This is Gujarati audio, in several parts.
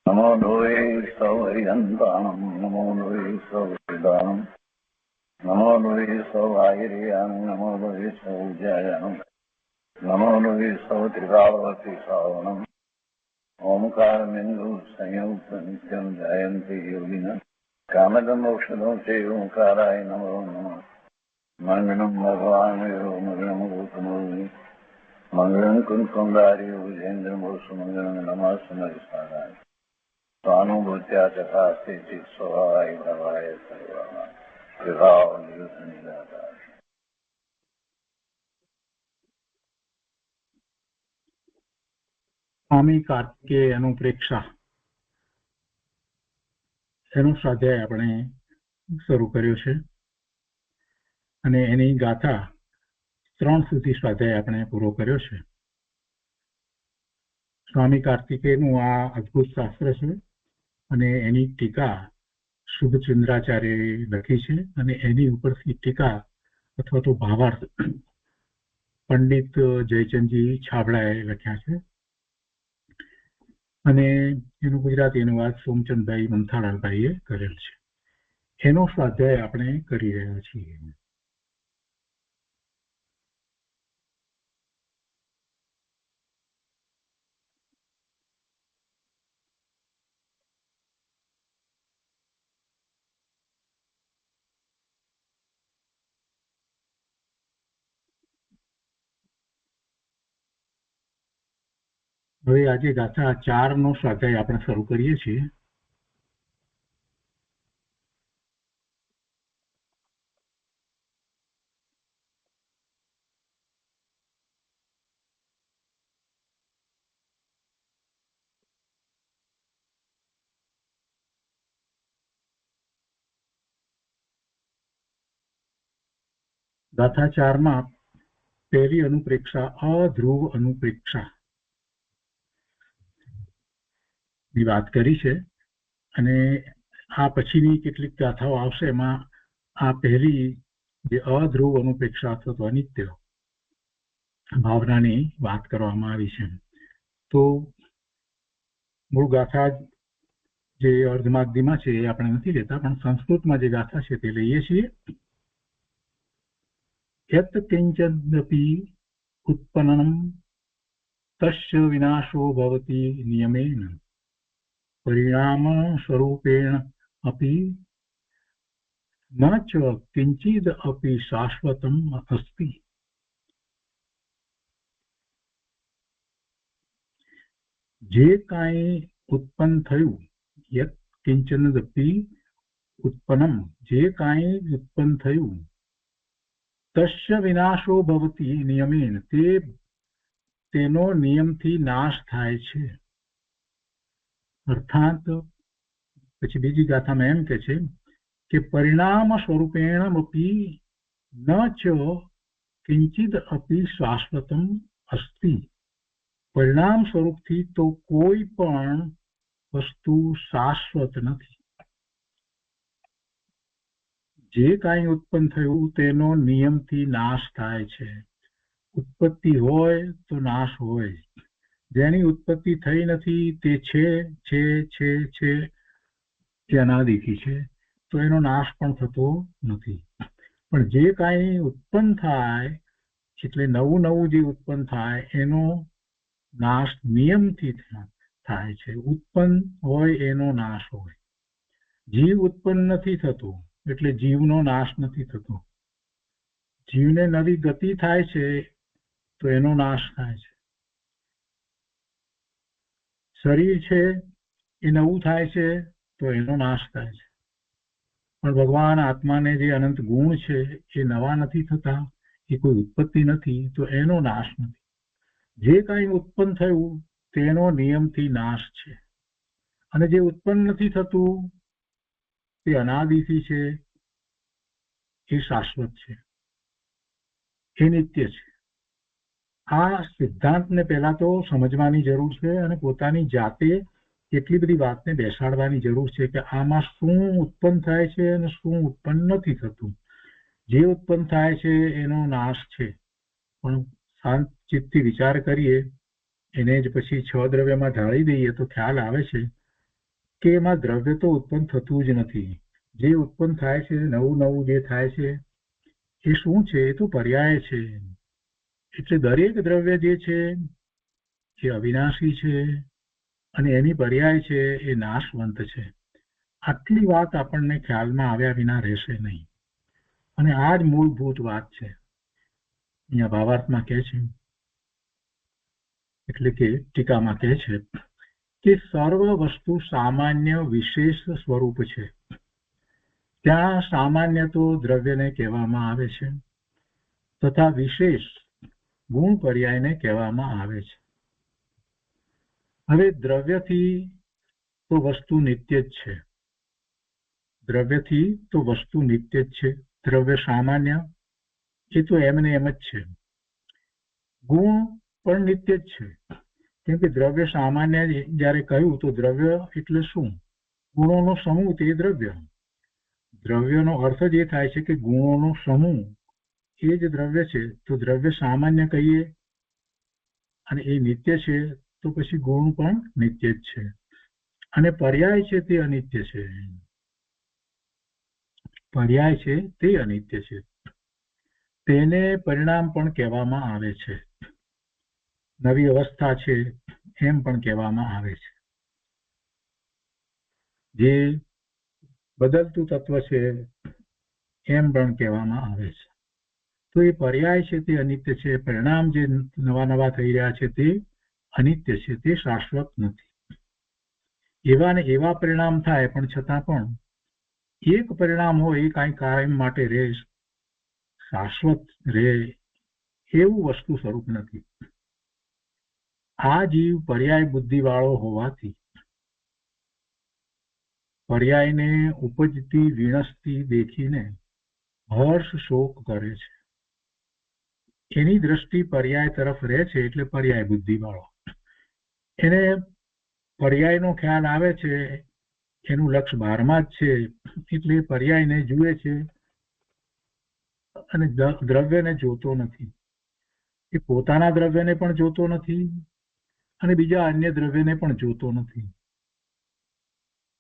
नमो लोये सौर्यन्तानं नमो लोये सौर्यदानं नमो लोये सौभागिर्यां नमो लोये सौज्यायां नमो लोये सौत्रिकावती सावनम् ओंकारमिन्दु संयुक्त नित्यं जयन्ति योगिनः कामदमोक्षदं चैवोंकाराय नमो नमः मङ्गलं भगवान् यो मङ्गलं गौतमोऽग्नि मङ्गलं कुन्कुण्डार्यो विजेन्द्रमोसुमङ्गलं नमः सुमरिसाराय स्वानुभूत्या चकास्ते स्वभावाय भवाय सर्वाः विभाव निरुद्ध निराकार। સ્વામી કાર્તિકેય અનુપ્રેક્ષા એનો સ્વાધ્યાય આપણે શરૂ કર્યો છે અને એની ગાથા 3 સુધી સ્વાધ્યાય આપણે પૂરો કર્યો છે. સ્વામી કાર્તિકેયનું આ અદ્ભુત શાસ્ત્ર છે અને એની ટીકા શુભચંદ્રાચાર્યએ લખી છે અને એની ઉપરથી ટીકા અથવા તો ભાવાર્થ પંડિત જયચંદજી છાબડાએ લખ્યા છે અને એનું ગુજરાતી અનુવાદ સોમચંદભાઈ મંથાળાભાઈએ કરેલ છે. એનો સ્વાધ્યાય આપણે કરી રહ્યા છીએ. હવે આજે ગાથા 4 નો સ્વાધ્યાય આપણે શરૂ કરીએ છીએ. ગાથા 4 માં પહેલી અનુપ્રેક્ષા અધ્રુવ અનુપ્રેક્ષા ની વાત કરી છે અને આ પછીની કેટલીક ગાથાઓ આવશે એમાં આ પહેલી જે અધ્રુવ અનુપ્રેક્ષા અથવા તો અનિત્ય ભાવનાની વાત કરવામાં આવી છે. તો મૂળ ગાથા જે અર્ધમાગધીમાં છે એ આપણે નથી લેતા, પણ સંસ્કૃતમાં જે ગાથા છે તે લઈએ છીએ. યત કિંચદપી ઉત્પન્નમ તસ્ય વિનાશો ભવતિ નિયમેન પરિણામ સ્વરૂપેણ અપી ન ચ કિંચિદ અપી શાશ્વતમ અસ્તિ. જે કાંઈ ઉત્પન્ન થયું, યત કિંચનદપી ઉત્પન્નમ, જે કાંઈ ઉત્પન્ન થયું, તસ્ય વિનાશો ભવતિ નિયમેન, તેનો નિયમથી નાશ થાય છે. અર્થાત પછી બીજી ગાથામાં એમ કે છે કે પરિણામ સ્વરૂપેણ અપી ન ચ કિંચિદ અપી શાશ્વતમ અસ્તિ. પરિણામ સ્વરૂપથી તો કોઈ પણ વસ્તુ શાશ્વત નથી. જે કાંઈ ઉત્પન્ન થયું તેનો નિયમથી નાશ થાય છે. ઉત્પત્તિ હોય તો નાશ હોય. જેની ઉત્પત્તિ થઈ નથી તે છે તે અનાદિથી છે, તો એનો નાશ પણ થતો નથી. પણ જે કાંઈ ઉત્પન્ન થાય એટલે નવું જે ઉત્પન્ન થાય એનો નાશ નિયમથી થાય છે. ઉત્પન્ન હોય એનો નાશ હોય. જીવ ઉત્પન્ન નથી થતું એટલે જીવનો નાશ નથી થતો. જીવને નવી ગતિ થાય છે તો એનો નાશ થાય છે. શરીર છે એ નવું થાય છે તો એનો નાશ થાય છે. પણ ભગવાન આત્માને જે અનંત ગુણ છે એ નવા નથી થતા, એ કોઈ ઉત્પત્તિ નથી, તો એનો નાશ નથી. જે કાંઈ ઉત્પન્ન થયું તેનો નિયમથી નાશ છે, અને જે ઉત્પન્ન નથી થતું તે અનાદિથી છે, એ શાશ્વત છે, એ નિત્ય છે. આ સિદ્ધાંતને પહેલા તો સમજવાની જરૂર છે અને પોતાની જાતે કેટલી બધી વાતને બેસાડવાની જરૂર છે કે આમાં શું ઉત્પન્ન થાય છે અને શું ઉત્પન્ન નથી થતું. જે ઉત્પન્ન થાય છે એનો નાશ છે, પણ શાંત ચિત્તથી વિચાર કરીએ, એને જ પછી 6 દ્રવ્યમાં ઢાળી દઈએ તો ખ્યાલ આવે છે કે એમાં દ્રવ્ય તો ઉત્પન્ન થતું જ નથી. જે ઉત્પન્ન થાય છે, નવું નવું જે થાય છે, એ શું છે? એ તો પર્યાય છે. એટલે દરેક દ્રવ્ય જે છે એ અવિનાશી છે અને એની પર્યાય છે એ નાશવંત છે. આટલી વાત આપણને ખ્યાલમાં આવ્યા વિના રહેશે નહીં. અને આ જ મૂળભૂત વાત છે. અહીંયા ભાવાર્થમાં કહે છે, એટલે કે ટીકામાં કહે છે કે સર્વ વસ્તુ સામાન્ય વિશેષ સ્વરૂપ છે. ત્યાં સામાન્ય તો દ્રવ્યને કહેવામાં આવે છે તથા વિશેષ ગુણ પર્યાયને કહેવામાં આવે છે. હવે દ્રવ્યથી તો વસ્તુ નિત્ય જ છે. દ્રવ્યથી તો વસ્તુ નિત્ય જ છે. દ્રવ્ય સામાન્ય એ તો એમને એમ જ છે. ગુણ પણ નિત્ય જ છે. કેમ કે દ્રવ્ય સામાન્ય જ્યારે કહ્યું તો દ્રવ્ય એટલે શું? ગુણોનો સમૂહ તે દ્રવ્ય. દ્રવ્યનો અર્થ જ એ થાય છે કે ગુણોનો સમૂહ એ જ દ્રવ્ય છે. તો દ્રવ્ય સામાન્ય કહીએ અને એ નિત્ય છે તો પછી ગુણ પણ નિત્ય જ છે. અને પર્યાય છે તે અનિત્ય છે. પર્યાય છે તે અનિત્ય છે. તેને પરિણામ પણ કહેવામાં આવે છે. નવી અવસ્થા છે એમ પણ કહેવામાં આવે છે. જે બદલતું તત્વ છે એમ પણ કહેવામાં આવે છે. તો એ પર્યાય છે તે અનિત્ય છે. પરિણામ જે નવા નવા થઈ રહ્યા છે તે અનિત્ય છે, તે શાશ્વત નથી. એવા ને એવા પરિણામ થાય પણ છતાં પણ એક પરિણામ હોય એ કાંઈ કાયમ માટે રહે, શાશ્વત રહે એવું વસ્તુ સ્વરૂપ નથી. આ જીવ પર્યાય બુદ્ધિ વાળો હોવાથી પર્યાયને ઉપજતી વિણસતી દેખીને હર્ષ શોક કરે છે. એની દ્રષ્ટિ પર્યાય તરફ રહે છે એટલે પર્યાય બુદ્ધિ વાળો. એને પર્યાયનો ખ્યાલ આવે છે, એનું લક્ષ બહારમાં જ છે એટલે પર્યાયને જુએ છે અને દ્રવ્યને જોતો નથી. એ પોતાના દ્રવ્યને પણ જોતો નથી અને બીજા અન્ય દ્રવ્યને પણ જોતો નથી.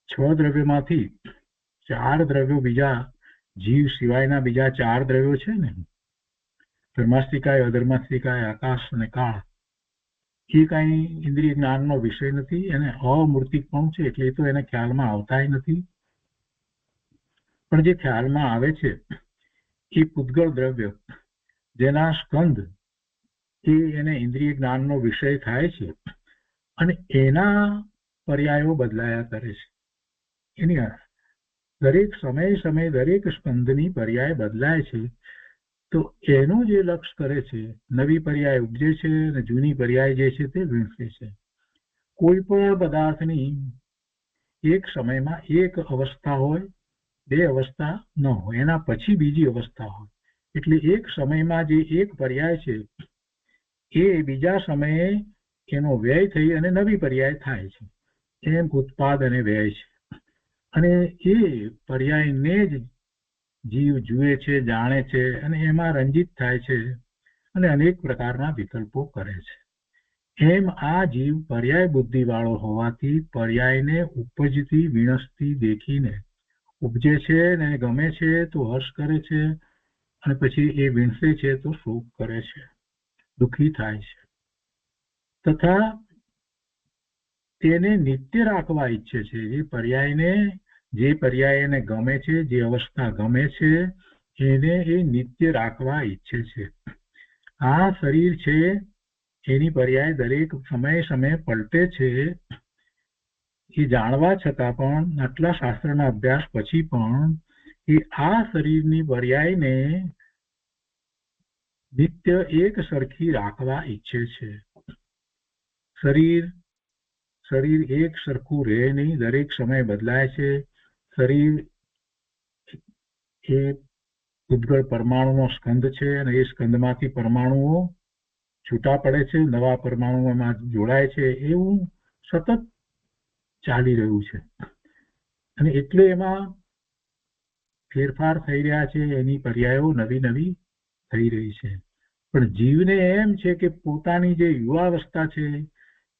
6 દ્રવ્યમાંથી 4 દ્રવ્યો બીજા જીવ સિવાયના બીજા 4 દ્રવ્યો છે ને, ધર્માસ્તિકાય, અધર્માસ્તિકાય, આકાશ અને કાળ, એ કાંઈ ઇન્દ્રિય જ્ઞાનનો વિષય નથી. એને અમૂર્તિક પણ છે એટલે એ તો એને ખ્યાલમાં આવતા નથી. પણ જે ખ્યાલમાં આવે છે એ પૂતગળ દ્રવ્ય, જેના સ્કંદ એ એને ઇન્દ્રિય જ્ઞાનનો વિષય થાય છે અને એના પર્યાયો બદલાયા કરે છે. એની દરેક સમયે દરેક સ્કંદની પર્યાય બદલાય છે. તો એનું જે લક્ષ કરે છે, નવી પર્યાય ઉપજે છે અને જૂની પર્યાય જે છે તે વીણસે છે. કોઈ પણ પદાર્થની એક સમયમાં એક અવસ્થા હોય, 2 અવસ્થા ન હોય, એના પછી બીજી અવસ્થા હોય. એટલે એક સમયમાં જે એક પર્યાય છે એ બીજા સમયે એનો વ્યય થઈ અને નવી પર્યાય થાય છે. એમ ઉત્પાદ અને વ્યય છે. અને એ પર્યાયને જ જીવ જુએ છે, જાણે છે અને એમાં રંજિત થાય છે અને અનેક પ્રકારના વિકલ્પો કરે છે. એમ આ જીવ પર્યાય બુદ્ધિ વાળો હોવાથી પર્યાયને ઉપજતી વિણસતી દેખીને ઉપજે છે ને ગમે છે તો હર્ષ કરે છે અને પછી એ વીણસે છે તો શોક કરે છે, દુઃખી થાય છે. તથા તેને નિત્ય રાખવા ઈચ્છે છે. જે પર્યાય એને ગમે છે, જે અવસ્થા ગમે છે, એને એ નિત્ય રાખવા ઈચ્છે છે. આ શરીર છે એની પર્યાય દરેક સમયે પલટે છે. એ જાણવા છતાં પણ, આટલા શાસ્ત્રના અભ્યાસ પછી પણ એ આ શરીરની પર્યાયને નિત્ય એક સરખી રાખવા ઈચ્છે છે. શરીર એક સરખું રહે નહીં, દરેક સમય બદલાય છે. શરીર એ ઉદ્ગળ પરમાણુનો સ્કંદ છે અને એ સ્કંદમાંથી પરમાણુઓ છૂટા પડે છે, નવા પરમાણુઓમાં જોડાય છે. એવું સતત ચાલી રહ્યું છે અને એટલે એમાં ફેરફાર થઈ રહ્યા છે. એની પર્યાયો નવી નવી થઈ રહી છે. પણ જીવને એમ છે કે પોતાની જે યુવાવસ્થા છે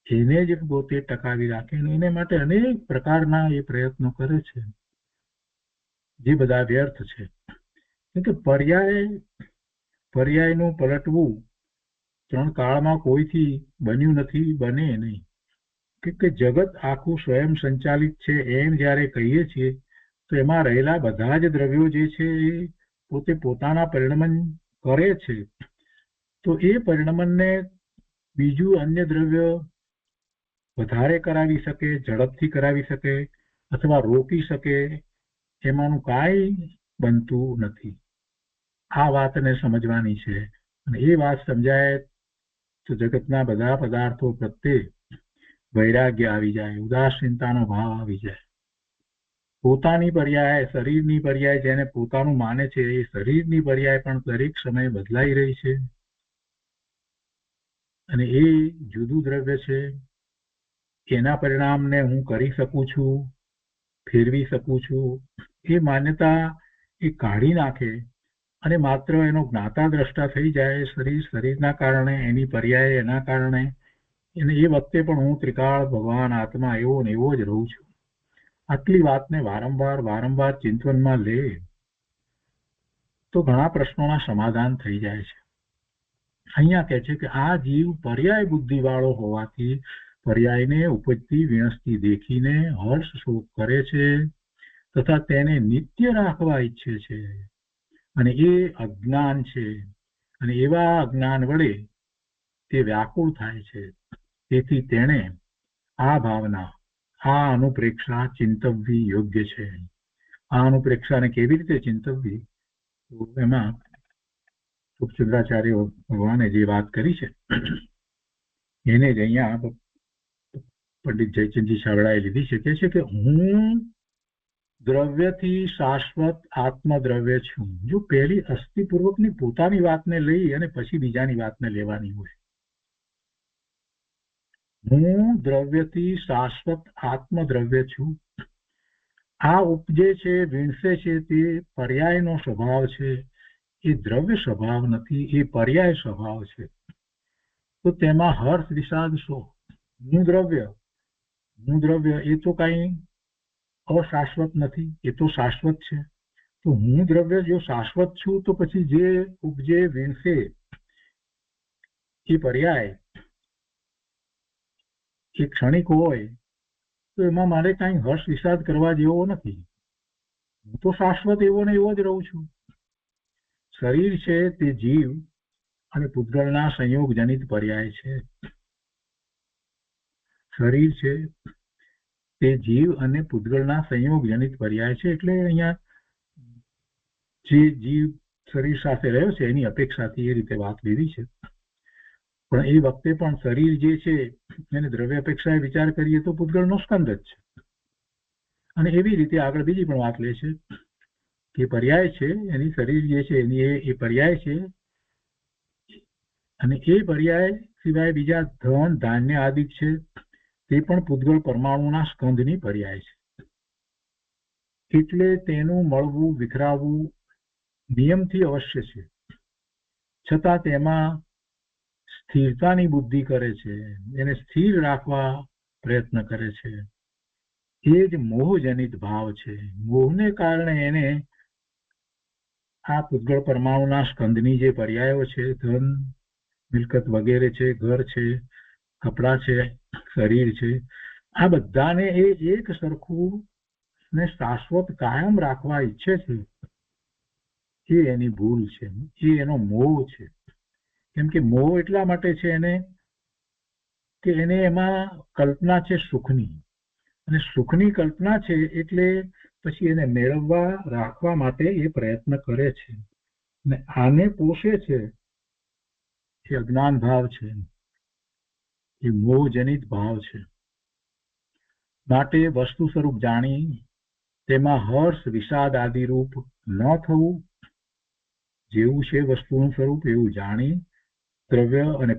એને જ પોતે ટકાવી રાખે અને એને માટે અનેક પ્રકારના એ પ્રયત્નો કરે છે, જે બધા વ્યર્થ છે. કેમ કે પર્યાયનું પલટવું 3 કાળમાં કોઈથી બન્યું નથી, બને નહીં. કે જગત આખું સ્વયં સંચાલિત છે એમ જ્યારે કહીએ છીએ તો એમાં રહેલા બધા જ દ્રવ્યો જે છે એ પોતે પોતાના પરિણમન કરે છે. તો એ પરિણમનને બીજું અન્ય દ્રવ્ય વધારે કરાવી શકે, ઝડપથી કરાવી શકે અથવા રોકી શકે, એમાંનું કાંઈ બનતું નથી. આ વાતને સમજવાની છે અને એ વાત સમજાય તો જગતના બધા પદાર્થો પ્રત્યે વૈરાગ્ય આવી જાય, ઉદાસીનતાનો ભાવ આવી જાય. પોતાની પર્યાય, શરીરની પર્યાય જેને પોતાનું માને છે એ શરીરની પર્યાય પણ દરેક સમયે બદલાઈ રહી છે અને એ જુદું દ્રવ્ય છે. એના પરિણામને હું કરી શકું છું, ફેરવી શકું છું, એ માન્યતા એ કાઢી નાખે અને માત્ર એનો જ્ઞાતા દ્રષ્ટા થઈ જાય. શરીરના કારણે, એની પર્યાય એના કારણે, અને એ વખતે પણ હું ત્રિકાળ ભગવાન આત્મા એવો ને એવો જ રહું છું. આટલી વાતને વારંવાર ચિંતનમાં લે તો ઘણા પ્રશ્નોના સમાધાન થઈ જાય છે. અહીંયા કહે છે કે આ જીવ પર્યાય બુદ્ધિ વાળો હોવાથી પર્યાયને ઉપજતી વિણસતી દેખીને હર્ષ શોક કરે છે તથા તેને નિત્ય રાખવા ઈચ્છે છે, અને એ અજ્ઞાન છે અને એવા અજ્ઞાન વડે તે વ્યાકુળ થાય છે. તેથી તેણે આ ભાવના, આ અનુપ્રેક્ષા ચિંતવવી યોગ્ય છે. આ અનુપ્રેક્ષાને કેવી રીતે ચિંતવવી, તો એમાં સુખચંદ્રાચાર્ય ભગવાને જે વાત કરી છે એને જ અહીંયા પંડિત જયચંદજી છાબડાએ લીધી છે. કે છે કે હું દ્રવ્યથી શાશ્વત આત્મદ્રવ્ય છું. જો પહેલી અસ્થિપૂર્વકની પોતાની વાતને લઈ અને પછી બીજાની વાતને લેવાની હોય. હું દ્રવ્યથી શાશ્વત આત્મદ્રવ્ય છું. આ ઉપજે છે, વીણસે છે, તે પર્યાયનો સ્વભાવ છે. એ દ્રવ્ય સ્વભાવ નથી, એ પર્યાય સ્વભાવ છે. તો તેમાં હર્ષ વિષાદ શો? હું દ્રવ્ય એ તો કઈ અશાશ્વત નથી, એ તો શાશ્વત છે. તો હું દ્રવ્ય જો શાશ્વત છું તો પછી જે ઉપજે વીણસે એ પર્યાય એ ક્ષણિક હોય તો એમાં મારે કઈ હર્ષ વિષાદ કરવા જેવો નથી. હું તો શાશ્વત એવો ને એવો જ રહું છું. શરીર છે તે જીવ અને પૂતગલના સંયોગ જનિત પર્યાય છે. શરીર છે તે જીવ અને પૂતગલના સંયોગ જનિત પર્યાય છે. એટલે અહીંયા જે જીવ શરીર સાથે રહ્યો છે એની અપેક્ષાથી એ રીતે વાત લીધી છે. પણ એ વખતે પણ શરીર જે છે એને દ્રવ્ય અપેક્ષાએ વિચાર કરીએ તો પૂતગલનો સ્કંદ જ છે. અને એવી રીતે આગળ બીજી પણ વાત લે છે કે પર્યાય છે એની શરીર જે છે એની એ પર્યાય છે, અને એ પર્યાય સિવાય બીજા ધન ધાન્ય આદિ છે તે પણ પૂતગલ પરમાણુના સ્કંદની પર્યાય છે. એટલે તેનું મળવું વિખરાવવું નિયમથી અવશ્ય છે, છતાં તેમાં સ્થિરતાની બુદ્ધિ કરે છે, એને સ્થિર રાખવા પ્રયત્ન કરે છે. એ જ મોહજનિત ભાવ છે. મોહને કારણે એને આ પૂતગળ પરમાણુના સ્કંદની જે પર્યાયો છે, ધન મિલકત વગેરે છે, ઘર છે, કપડા છે, શરીર છે, આ બધાને એ એક સરખું ને શાશ્વત કાયમ રાખવા ઈચ્છે છે. એ એની ભૂલ છે, એ એનો મોહ છે. કેમ કે મોહ એટલા માટે છે એને કે એને એમાં કલ્પના છે સુખની, અને સુખની કલ્પના છે એટલે પછી એને મેળવવા રાખવા માટે એ પ્રયત્ન કરે છે. અને આને પોષે છે એ અજ્ઞાન ભાવ છે, એ મોહજનિત ભાવ છે. માટે વસ્તુ સ્વરૂપ જાણી તેમાં હર્ષ વિષાદ આદિ રૂપ ન થવું, જેવું છે વસ્તુનું સ્વરૂપ એવું જાણી દ્રવ્ય અને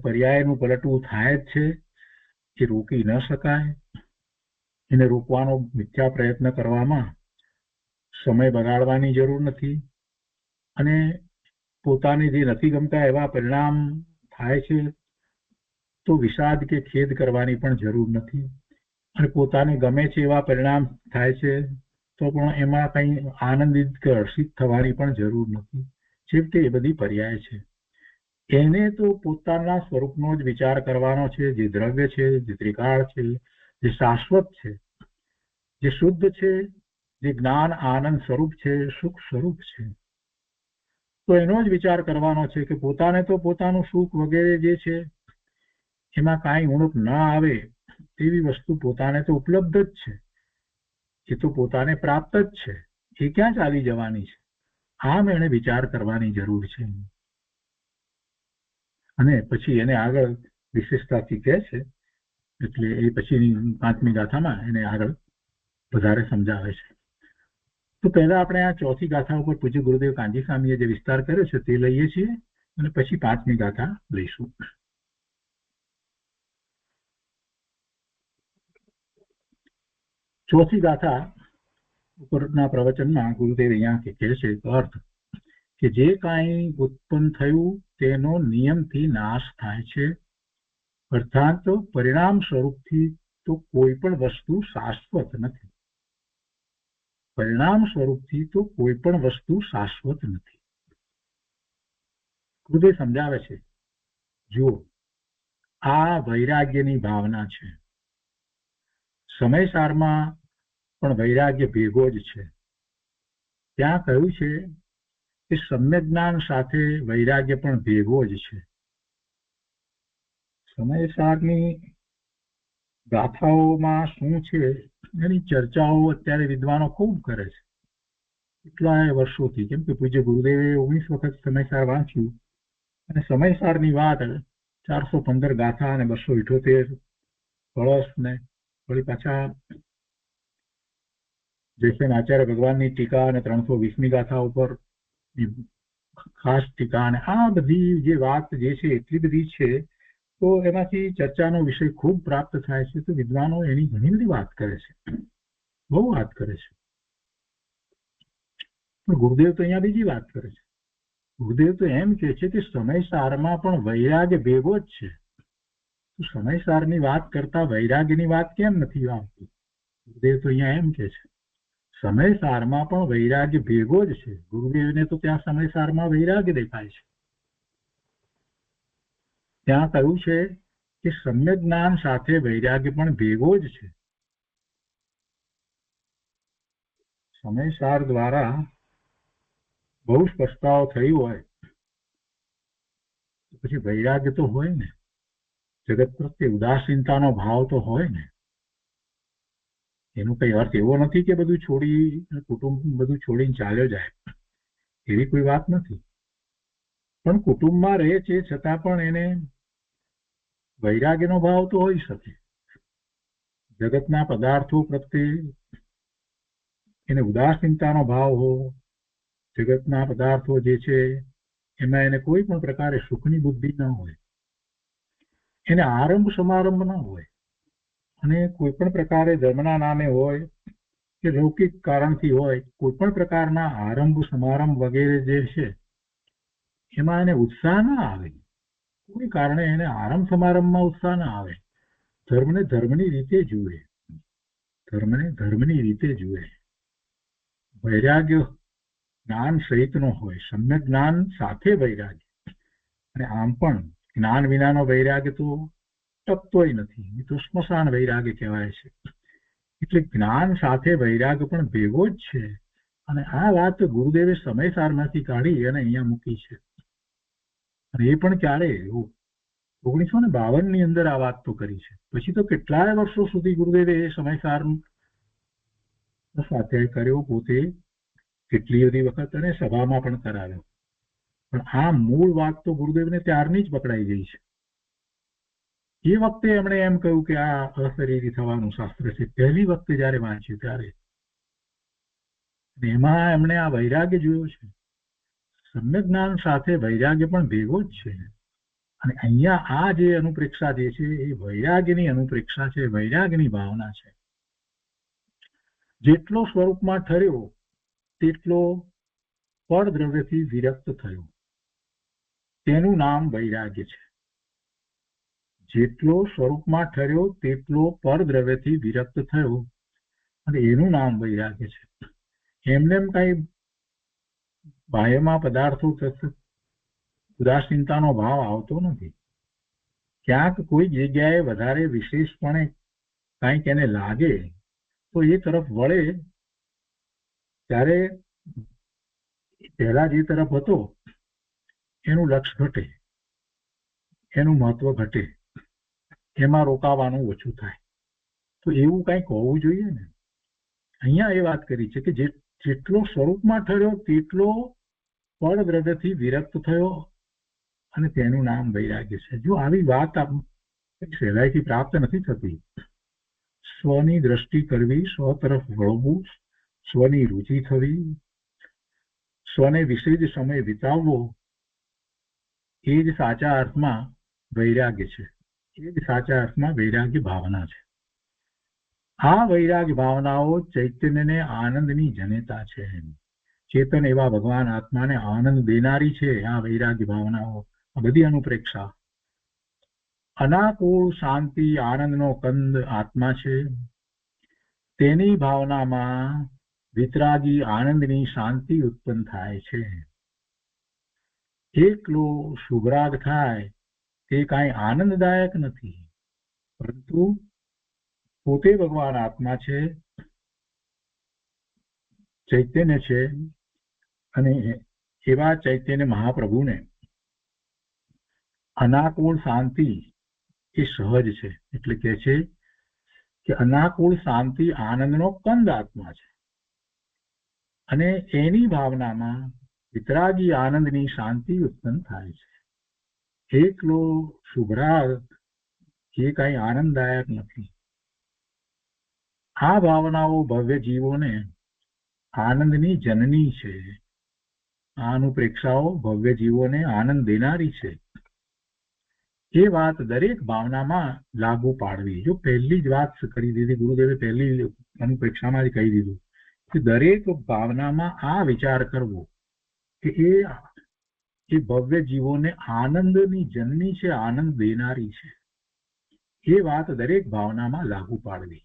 પર્યાયનું પલટવું થાય જ છે. એ રોકી ન શકાય. એને રોકવાનો મિથ્યા પ્રયત્ન કરવામાં સમય બગાડવાની જરૂર નથી, અને પોતાને જે નથી ગમતા એવા પરિણામ થાય છે તો વિષાદ કે ખેદ કરવાની પણ જરૂર નથી, અને પોતાને ગમે છે એવા પરિણામ થાય છે તો પણ એમાં કંઈ આનંદિત કે હર્ષિત થવાની પણ જરૂર નથી. છેવટે એ બધી પર્યાય છે. એને તો પોતાના સ્વરૂપનો જ વિચાર કરવાનો છે, જે દ્રવ્ય છે, જે ત્રિકાળ છે, જે શાશ્વત છે, જે શુદ્ધ છે, જે જ્ઞાન આનંદ સ્વરૂપ છે, સુખ સ્વરૂપ છે. તો એનો જ વિચાર કરવાનો છે કે પોતાને તો પોતાનું સુખ વગેરે જે છે એમાં કાંઈ ઉણપ ન આવે તેવી વસ્તુ પોતાને તો ઉપલબ્ધ જ છે, એ તો પોતાને પ્રાપ્ત જ છે, એ ક્યાં ચાલી જવાની છે? આમ એને વિચાર કરવાની જરૂર છે. અને પછી એને આગળ વિશેષતાથી કહે છે, એટલે એ પછીની 5મી ગાથામાં એને આગળ વધારે સમજાવે છે. તો પહેલા આપણે આ 4થી ગાથા ઉપર પૂજ્ય ગુરુદેવ કાંજી સ્વામીએ જે વિસ્તાર કર્યો છે તે લઈએ છીએ, અને પછી 5મી ગાથા લઈશું. 4થી ગાથા ઉપરના પ્રવચનમાં ગુરુદેવ અહીંયા કહે છે અર્થ કે જે કાંઈ ઉત્પન્ન થયું તેનો નિયમથી નાશ થાય છે, અર્થાત પરિણામ સ્વરૂપથી તો કોઈ પણ વસ્તુ શાશ્વત નથી. પરિણામ સ્વરૂપથી તો કોઈ પણ વસ્તુ શાશ્વત નથી. ગુરુદેવ સમજાવે છે, જુઓ, આ વૈરાગ્યની ભાવના છે. સમયસારમાં પણ વૈરાગ્ય ભેગો જ છે. ત્યાં કહ્યું છે કે સમ્યક જ્ઞાન સાથે વૈરાગ્ય પણ ભેગો જ છે. સમયસારની ગાથાઓમાં શું છે એની ચર્ચાઓ અત્યારે વિદ્વાનો ખૂબ કરે છે, કેટલાય વર્ષોથી. કેમ કે પૂજ્ય ગુરુદેવે 19 વખત સમયસાર વાંચ્યું, અને સમયસારની વાત 415 ગાથા અને 278 કળશ ને વળી પાછા જયસેન આચાર્ય ભગવાનની ટીકા અને 320મી ગાથા ઉપર ખાસ ટીકા, અને આ બધી જે વાત જે છે એટલી બધી છે, તો એમાંથી ચર્ચાનો વિષય ખૂબ પ્રાપ્ત થાય છે. તો વિદ્વાનો એની ઘણી બધી વાત કરે છે, બહુ વાત કરે છે. પણ ગુરુદેવ તો અહીંયા બીજી વાત કરે છે. ગુરુદેવ તો એમ કહે છે કે સમયસારમાં પણ વૈરાગ્ય ભેગો જ છે. તો સમયસારની વાત કરતા વૈરાગ્યની વાત કેમ નથી આવતી? ગુરુદેવ તો અહીંયા એમ કહે છે સમયસારમાં પણ વૈરાગ્ય ભેગો જ છે. ગુરુદેવને તો ત્યાં સમયસારમાં વૈરાગ્ય દેખાય છે. ત્યાં કહ્યું છે કે સમ્યક જ્ઞાન સાથે વૈરાગ્ય પણ ભેગો જ છે. સમયસાર દ્વારા બહુ સ્પષ્ટતાઓ થઈ હોય તો પછી વૈરાગ્ય તો હોય ને, જગત પ્રત્યે ઉદાસીનતાનો ભાવ તો હોય ને. એનો કઈ અર્થ એવો નથી કે બધું છોડી, કુટુંબ બધું છોડીને ચાલ્યો જાય, એવી કોઈ વાત નથી. પણ કુટુંબમાં રહે છે છતાં પણ એને વૈરાગ્યનો ભાવ તો હોઈ શકે. જગતના પદાર્થો પ્રત્યે એને ઉદાસીનતાનો ભાવ હો, જગતના પદાર્થો જે છે એમાં એને કોઈ પણ પ્રકારે સુખની બુદ્ધિ ન હોય, એને આરંભ સમારંભ ન હોય, અને કોઈ પણ પ્રકારે ધર્મના નામે હોય કે લૌકિક કારણથી હોય, કોઈ પણ પ્રકારના આરંભ સમારંભ વગેરે જે છે એમાં એને ઉત્સાહ ના આવે. કોઈ કારણે એને આરંભ સમારંભમાં ઉત્સાહ ના આવે. ધર્મને ધર્મની રીતે જુએ, ધર્મને ધર્મની રીતે જુએ. વૈરાગ્ય જ્ઞાન સહિતનો હોય, સમ્યક જ્ઞાન સાથે વૈરાગ્ય. અને આમ પણ જ્ઞાન વિનાનો વૈરાગ્ય તો ટકતોય નથી, એ તો સ્મશાન વૈરાગ્ય કહેવાય છે. એટલે જ્ઞાન સાથે વૈરાગ્ય પણ ભેગો જ છે. અને આ વાત ગુરુદેવે સમયસારમાંથી કાઢી અને અહીંયા મૂકી છે. અને એ પણ ક્યારે 1952 ની અંદર આ વાત તો કરી છે. પછી તો કેટલાય વર્ષો સુધી ગુરુદેવે એ સમયસાર સાથે કર્યો, પોતે કેટલી બધી વખત અને સભામાં પણ કરાવ્યો. પણ આ મૂળ વાત તો ગુરુદેવને ત્યારની જ પકડાઈ ગઈ છે. એ વખતે એમણે એમ કહ્યું કે આ અશરીરી થવાનું શાસ્ત્ર છે, પહેલી વખતે જયારે વાંચ્યું ત્યારે. એમાં એમણે આ વૈરાગ્ય જોયું છે. સમ્યક જ્ઞાન સાથે વૈરાગ્ય પણ ભેગો જ છે. અને અહીંયા આ જે અનુપ્રેક્ષા જે છે એ વૈરાગ્યની અનુપ્રેક્ષા છે, વૈરાગ્યની ભાવના છે. જેટલો સ્વરૂપમાં ઠર્યો તેટલો પરદ્રવ્યથી વિરક્ત થયો, તેનું નામ વૈરાગ્ય છે. જેટલો સ્વરૂપમાં ઠર્યો તેટલો પરદ્રવ્યથી વિરક્ત થયો અને એનું નામ વૈરાગ્ય છે. એમને એમ કઈ બાહ્યમાં પદાર્થો ઉદાસીનતાનો ભાવ આવતો નથી. ક્યાંક કોઈ જગ્યાએ વધારે વિશેષપણે કંઈક એને લાગે તો એ તરફ વળે ત્યારે પહેલા જે તરફ હતો એનું લક્ષ્ય ઘટે, એનું મહત્વ ઘટે, એમાં રોકાવાનું ઓછું થાય. તો એવું કંઈક હોવું જોઈએ ને. અહીંયા એ વાત કરી છે કે જેટલો સ્વરૂપમાં ઠર્યો તેટલો પરદ્રવ્યથી વિરક્ત થયો અને તેનું નામ વૈરાગ્ય છે. જો આવી વાત સહેલાઈથી પ્રાપ્ત નથી થતી. સ્વની દ્રષ્ટિ કરવી, સ્વ તરફ વળવું, સ્વની રુચિ થવી, સ્વને વિશે જ સમય વિતાવવો, એ જ સાચા અર્થમાં વૈરાગ્ય છે. એ જ સાચા અર્થમાં વૈરાગ્ય ભાવના છે. આ વૈરાગ્ય ભાવનાઓ ચૈતન્યને આનંદની જનેતા છે. ચેતન એવા ભગવાન આત્માને આનંદ દેનારી છે આ વૈરાગ્ય ભાવનાઓ. આ બધી અનુપ્રેક્ષા. અનાકુળ શાંતિ આનંદનો કંદ આત્મા છે. તેની ભાવનામાં વિતરાગી આનંદની શાંતિ ઉત્પન્ન થાય છે. એકલો શુભરાગ થાય તે કાંઈ આનંદદાયક નથી, પરંતુ પોતે ભગવાન આત્મા છે, ચૈતન્ય છે. અને એવા ચૈતન્ય મહાપ્રભુને અનાકુળ શાંતિ એ સહજ છે. એટલે કે છે કે અનાકુળ શાંતિ આનંદનો કંદ આત્મા છે અને એની ભાવનામાં વિતરાગી આનંદની શાંતિ ઉત્પન્ન થાય છે. એકલો શુભરાગ એ કઈ આનંદદાયક નથી. આ ભાવનાઓ ભવ્ય જીવોને આનંદની જનની છે. આ અનુપ્રેક્ષાઓ ભવ્ય જીવોને આનંદ દેનારી છે. એ વાત દરેક ભાવનામાં લાગુ પાડવી. જો પહેલી જ વાત કરી દીધી, ગુરુદેવે પહેલી અનુપ્રેક્ષામાં જ કહી દીધું કે દરેક ભાવનામાં આ વિચાર કરવો કે એ ભવ્ય જીવોને આનંદની જનની છે, આનંદ દેનારી છે. એ વાત દરેક ભાવનામાં લાગુ પાડવી.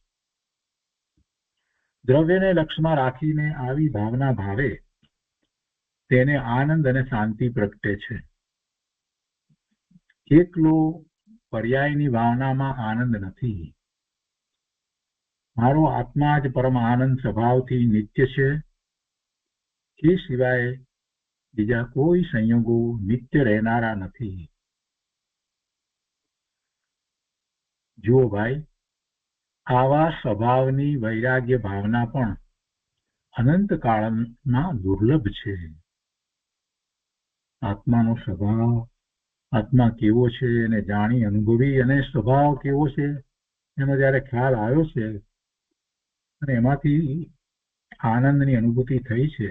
દ્રવ્યને લક્ષ્યમાં રાખીને આવી ભાવના ભાવે તેને આનંદ અને શાંતિ પ્રગટે છે. એકલો પર્યાયની ભાવનામાં આનંદ નથી. મારો આત્મા જ પરમ આનંદ સ્વભાવથી નિત્ય છે. એ સિવાય બીજા કોઈ સંયોગો નિત્ય રહેનારા નથી. જુઓ ભાઈ, આવા સ્વભાવની વૈરાગ્ય ભાવના પણ અનંત કાળમાં દુર્લભ છે. આત્માનો સ્વભાવ, આત્મા કેવો છે એને જાણી અનુભવી અને સ્વભાવ કેવો છે એનો જયારે ખ્યાલ આવ્યો છે અને એમાંથી આનંદની અનુભૂતિ થઈ છે,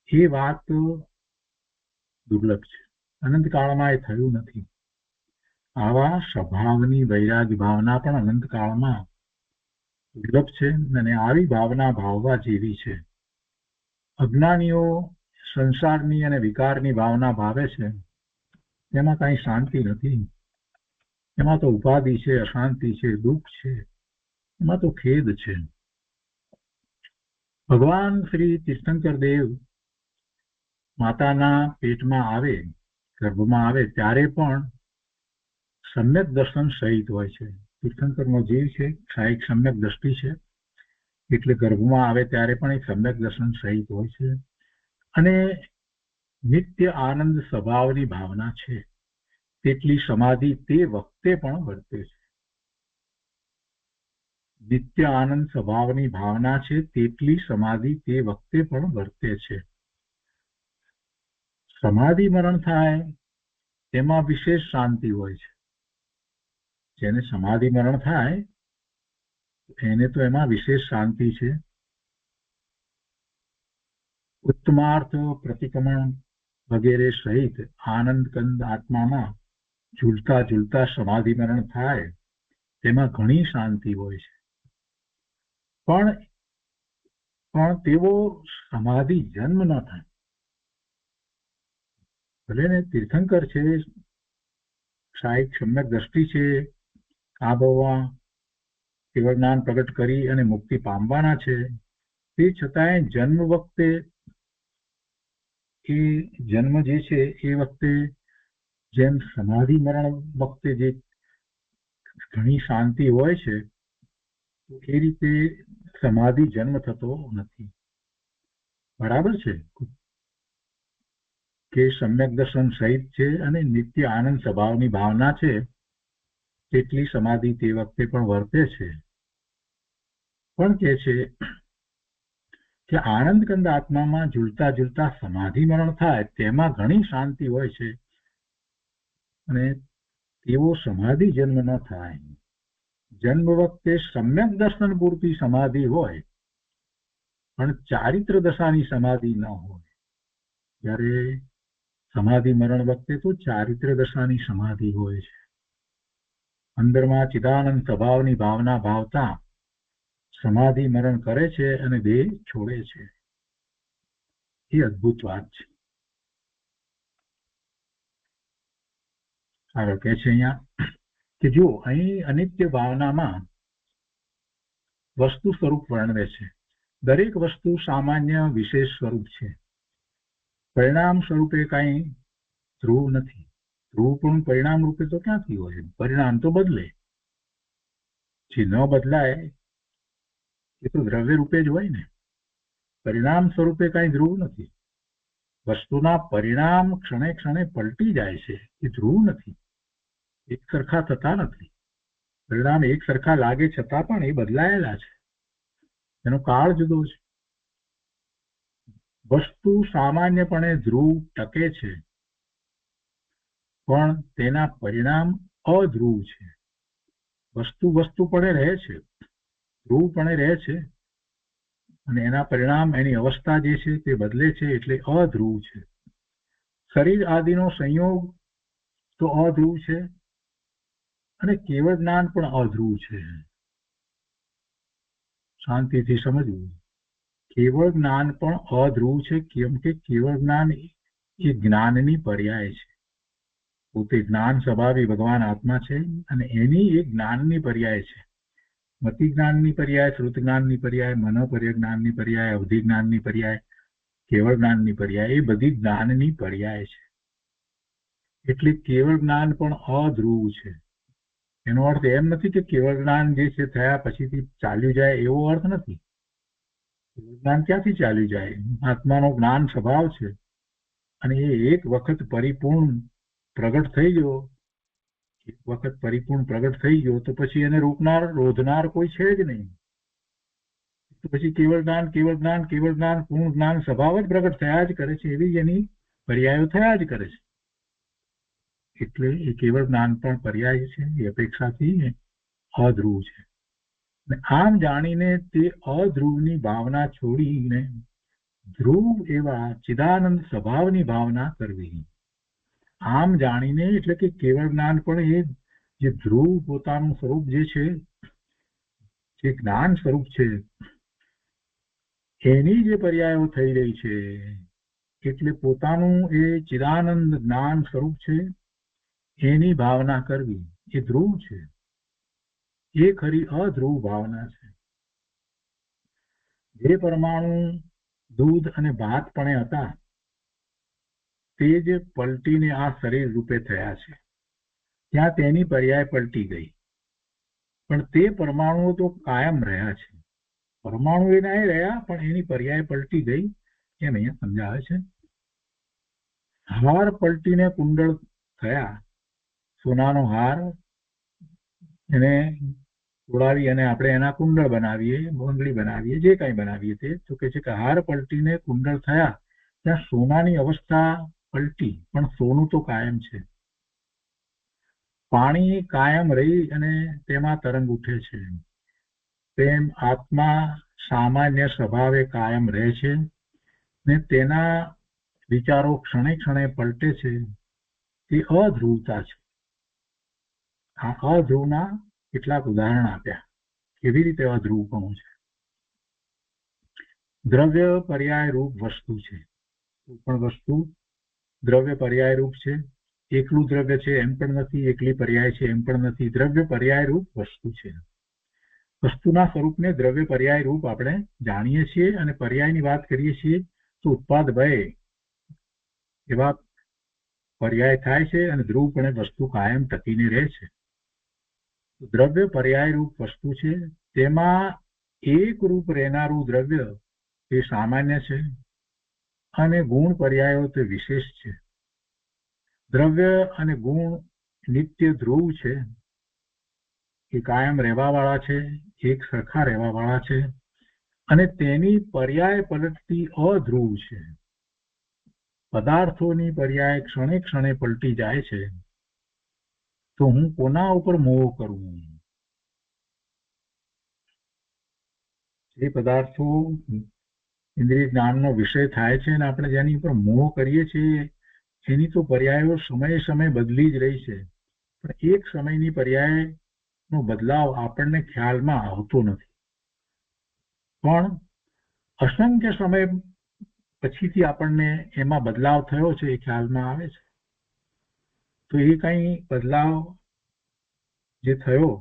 એ વાત દુર્લભ છે. અનંતકાળમાં એ થયું નથી. આવા સ્વભાવની વૈરાગ્ય ભાવના પણ અનંતકાળમાં દુર્લભ છે અને આવી ભાવના ભાવવા જેવી છે. અજ્ઞાનીઓ સંસારની અને વિકારની ભાવના ભાવે છે, એમાં કઈ શાંતિ નથી. એમાં તો ઉપાધિ છે, અશાંતિ છે, દુઃખ છે, એમાં તો ખેદ છે. ભગવાન શ્રી તીર્થંકર દેવ માતાના પેટમાં આવે, ગર્ભમાં આવે ત્યારે પણ સમ્યક દર્શન સહિત હોય છે. તીર્થંકરનો જીવ છે, એક સમ્યક દ્રષ્ટિ છે, એટલે ગર્ભમાં આવે ત્યારે પણ એક સમ્યક દર્શન સહિત હોય છે. અને નિત્ય આનંદ સ્વભાવની ભાવના છે, તેટલી સમાધિ તે વખતે પણ વર્તે છે. નિત્ય આનંદ સ્વભાવની ભાવના છે તેટલી સમાધિ તે વખતે પણ વર્તે છે. સમાધિ મરણ થાય તેમાં વિશેષ શાંતિ હોય છે. જેને સમાધિ મરણ થાય એને તો એમાં વિશેષ શાંતિ છે. ઉત્તમાર્થ પ્રતિક્રમણ વગેરે સહિત આનંદ કંદ આત્મામાં ઝૂલતા ઝૂલતા સમાધિ મરણ થાય તેમાં ઘણી શાંતિ હોય છે. પણ તેવો સમાધિ જન્મ ન થાય. ભલે ને તીર્થંકર છે, સાહિક સમ્યક દ્રષ્ટિ છે, આ ભાવમાં કેવળ જ્ઞાન પ્રગટ કરી અને મુક્તિ પામવાના છે, તે છતાંય જન્મ વખતે એ જન્મ જે છે એ વખતે જેમ સમાધિ મરણ વખતે જે ઘણી શાંતિ હોય છે એ રીતે સમાધિ જન્મ થતો નથી. બરાબર છે કે સમ્યક દર્શન સહિત છે અને નિત્ય આનંદ સ્વભાવની ભાવના છે તેટલી સમાધિ તે વખતે પણ વર્તે છે. પણ કે છે કે આનંદ કંદ આત્મામાં ઝૂલતા ઝૂલતા સમાધિ મરણ થાય તેમાં ઘણી શાંતિ હોય છે અને તેવો સમાધિ જન્મ ન થાય. જન્મ વખતે સમ્યક દર્શન પૂરતી સમાધિ હોય પણ ચારિત્ર દશાની સમાધિ ન હોય. જ્યારે સમાધિ મરણ વખતે તો ચારિત્ર દશાની સમાધિ હોય છે. અંદરમાં ચિદાનંદ સ્વભાવની ભાવના ભાવતા સમાધિ મરણ કરે છે અને દેહ છોડે છે. એ અદ્ભુત વાત છે. આગળ કહે છે અહીંયા કે જો અહીં અનિત્ય ભાવનામાં વસ્તુ સ્વરૂપ વર્ણવે છે. દરેક વસ્તુ સામાન્ય વિશેષ સ્વરૂપ છે. પરિણામ સ્વરૂપે કઈ ધ્રુવ નથી. ધ્રુવ પણ પરિણામ રૂપે તો ક્યાંથી હોય? પરિણામ તો બદલે. જે ન બદલાય એ તો દ્રવ્ય રૂપે જ હોય ને. પરિણામ સ્વરૂપે કઈ ધ્રુવ નથી. વસ્તુના પરિણામ ક્ષણે ક્ષણે પલટી જાય છે એ ધ્રુવ નથી. એક સરખા થતા નથી. પરિણામ એક સરખા લાગે છતાં પણ એ બદલાયેલા છે. એનો કાળ જુદો છે. વસ્તુ સામાન્યપણે ધ્રુવ ટકે છે પણ તેના પરિણામ અધ્રુવ છે. વસ્તુ વસ્તુપણે રહે છે, ધ્રુવપણે રહે છે અને એના પરિણામ એની અવસ્થા જે છે તે બદલે છે એટલે અધ્રુવ છે. શરીર આદિનો સંયોગ તો અધ્રુવ છે અને કેવળ જ્ઞાન પણ અધ્રુવ છે. શાંતિથી સમજવું. કેવળ જ્ઞાન પણ અધ્રુવ છે કેમ કે કેવળ જ્ઞાન એ જ્ઞાનની પર્યાય છે. પોતે જ્ઞાન સ્વભાવી ભગવાન આત્મા છે અને એની એક જ્ઞાનની પર્યાય છે. મતિ જ્ઞાનની પર્યાય, શ્રુત જ્ઞાનની પર્યાય, મનોપર્ય જ્ઞાનની પર્યાય, અવધિ જ્ઞાનની પર્યાય, કેવળ જ્ઞાનની પર્યાય, એ બધી જ્ઞાનની પર્યાય છે. એટલે કેવળ જ્ઞાન પણ અધ્રુવ છે. એનો અર્થ એમ નથી કે કેવળ જ્ઞાન જે છે થયા પછીથી ચાલ્યું જાય એવો અર્થ નથી. જ્ઞાન ક્યાંથી ચાલ્યું જાય? આત્માનો જ્ઞાન સ્વભાવ છે અને એ એક વખત પરિપૂર્ણ પ્રગટ થઈ ગયો, એક વખત પરિપૂર્ણ પ્રગટ થઈ ગયો તો પછી એને રોકનાર રોધનાર કોઈ છે જ નહીં. તો પછી કેવળ જ્ઞાન કેવળ જ્ઞાન કેવળ જ્ઞાન પૂર્ણ જ્ઞાન સ્વભાવ જ પ્રગટ થયા જ કરે છે. એવી જ એની પર્યાયો થયા જ કરે છે. એટલે એ કેવળ જ્ઞાન પણ પર્યાય છે. એ અપેક્ષાથી અધ્રુવ છે. આમ જાણીને તે અધ્રુવની ભાવના છોડીને ધ્રુવ એવા ચિદાનંદ સ્વભાવની ભાવના કરવી. આમ જાણીને એટલે કે કેવળ જ્ઞાન પણ એ જે ધ્રુવ પોતાનું સ્વરૂપ જે છે, જે જ્ઞાન સ્વરૂપ છે એની જે પર્યાયો થઈ રહી છે એટલે પોતાનું એ ચિદાનંદ જ્ઞાન સ્વરૂપ છે એની ભાવના કરવી એ ધ્રુવ છે. એ ખરી અધ્રુવ ભાવના છે. જે પરમાણુ દૂધ અને ભાત પણ હતા તે જ પલટીને આ શરીર રૂપે થયા છે. ત્યાં તેની પર્યાય પલટી ગઈ પણ તે પરમાણુઓ તો કાયમ રહ્યા છે. પરમાણુ એના એ રહ્યા પણ એની પર્યાય પલટી ગઈ એમ અહીંયા સમજાવે છે. હાર પલટીને કુંડળ થયા. સોનાનો હાર એને ઉડાવી અને આપણે એના કુંડળ બનાવીએ, બંગડી બનાવીએ, જે કંઈ બનાવીએ તે તો કે છે કે હાર પલટીને કુંડળ થયા. ત્યાં સોનાની અવસ્થા પલટી પણ સોનું તો કાયમ છે. પાણી કાયમ રહી અને તેમાં તરંગ ઉઠે છે. તેમ આત્મા સામાન્ય સ્વભાવે કાયમ રહે છે ને તેના વિચારો ક્ષણે ક્ષણે પલટે છે. તે અધ્રુવતા છે. આ અધ્રુવના કેટલાક ઉદાહરણ આપ્યા. કેવી રીતે અધ્રુવપણું છે. દ્રવ્ય પર્યાય રૂપ વસ્તુ છે. કોઈ પણ વસ્તુ દ્રવ્ય પર્યાય રૂપ છે. એકલું દ્રવ્ય છે એમ પણ નથી, એકલી પર્યાય છે એમ પણ નથી. દ્રવ્ય પર્યાય રૂપ વસ્તુ છે. વસ્તુના સ્વરૂપને દ્રવ્ય પર્યાય રૂપ આપણે જાણીએ છીએ, અને પર્યાયની વાત કરીએ છીએ તો ઉત્પાદ ભય એવા પર્યાય થાય છે, અને ધ્રુવપણે વસ્તુ કાયમ ટકીને રહે છે. દ્રવ્ય પર્યાય રૂપ વસ્તુ છે, તેમાં એક રૂપ રહેનારું દ્રવ્ય તે સામાન્ય છે, અને ગુણ પર્યાયો તે વિશેષ છે. દ્રવ્ય અને ગુણ નિત્ય ધ્રુવ છે, એ કાયમ રહેવાવાળા છે, એક સરખા રહેવાવાળા છે, અને તેની પર્યાય પલટતી અધ્રુવ છે. પદાર્થોની પર્યાય ક્ષણે ક્ષણે પલટી જાય છે, તો હું કોના ઉપર મોહ કરું? જે પદાર્થો ઇન્દ્રિય જ્ઞાનનો વિષય થાય છે અને આપણે જેની ઉપર મોહ કરીએ છીએ એની તો પર્યાયો સમયે સમય બદલી જ રહી છે, પણ એક સમયની પર્યાયનો બદલાવ આપણને ખ્યાલમાં આવતો નથી. પણ અસંખ્ય સમય પછીથી આપણને એમાં બદલાવ થયો છે એ ખ્યાલમાં આવે છે. તો એ કઈ બદલાવ જે થયો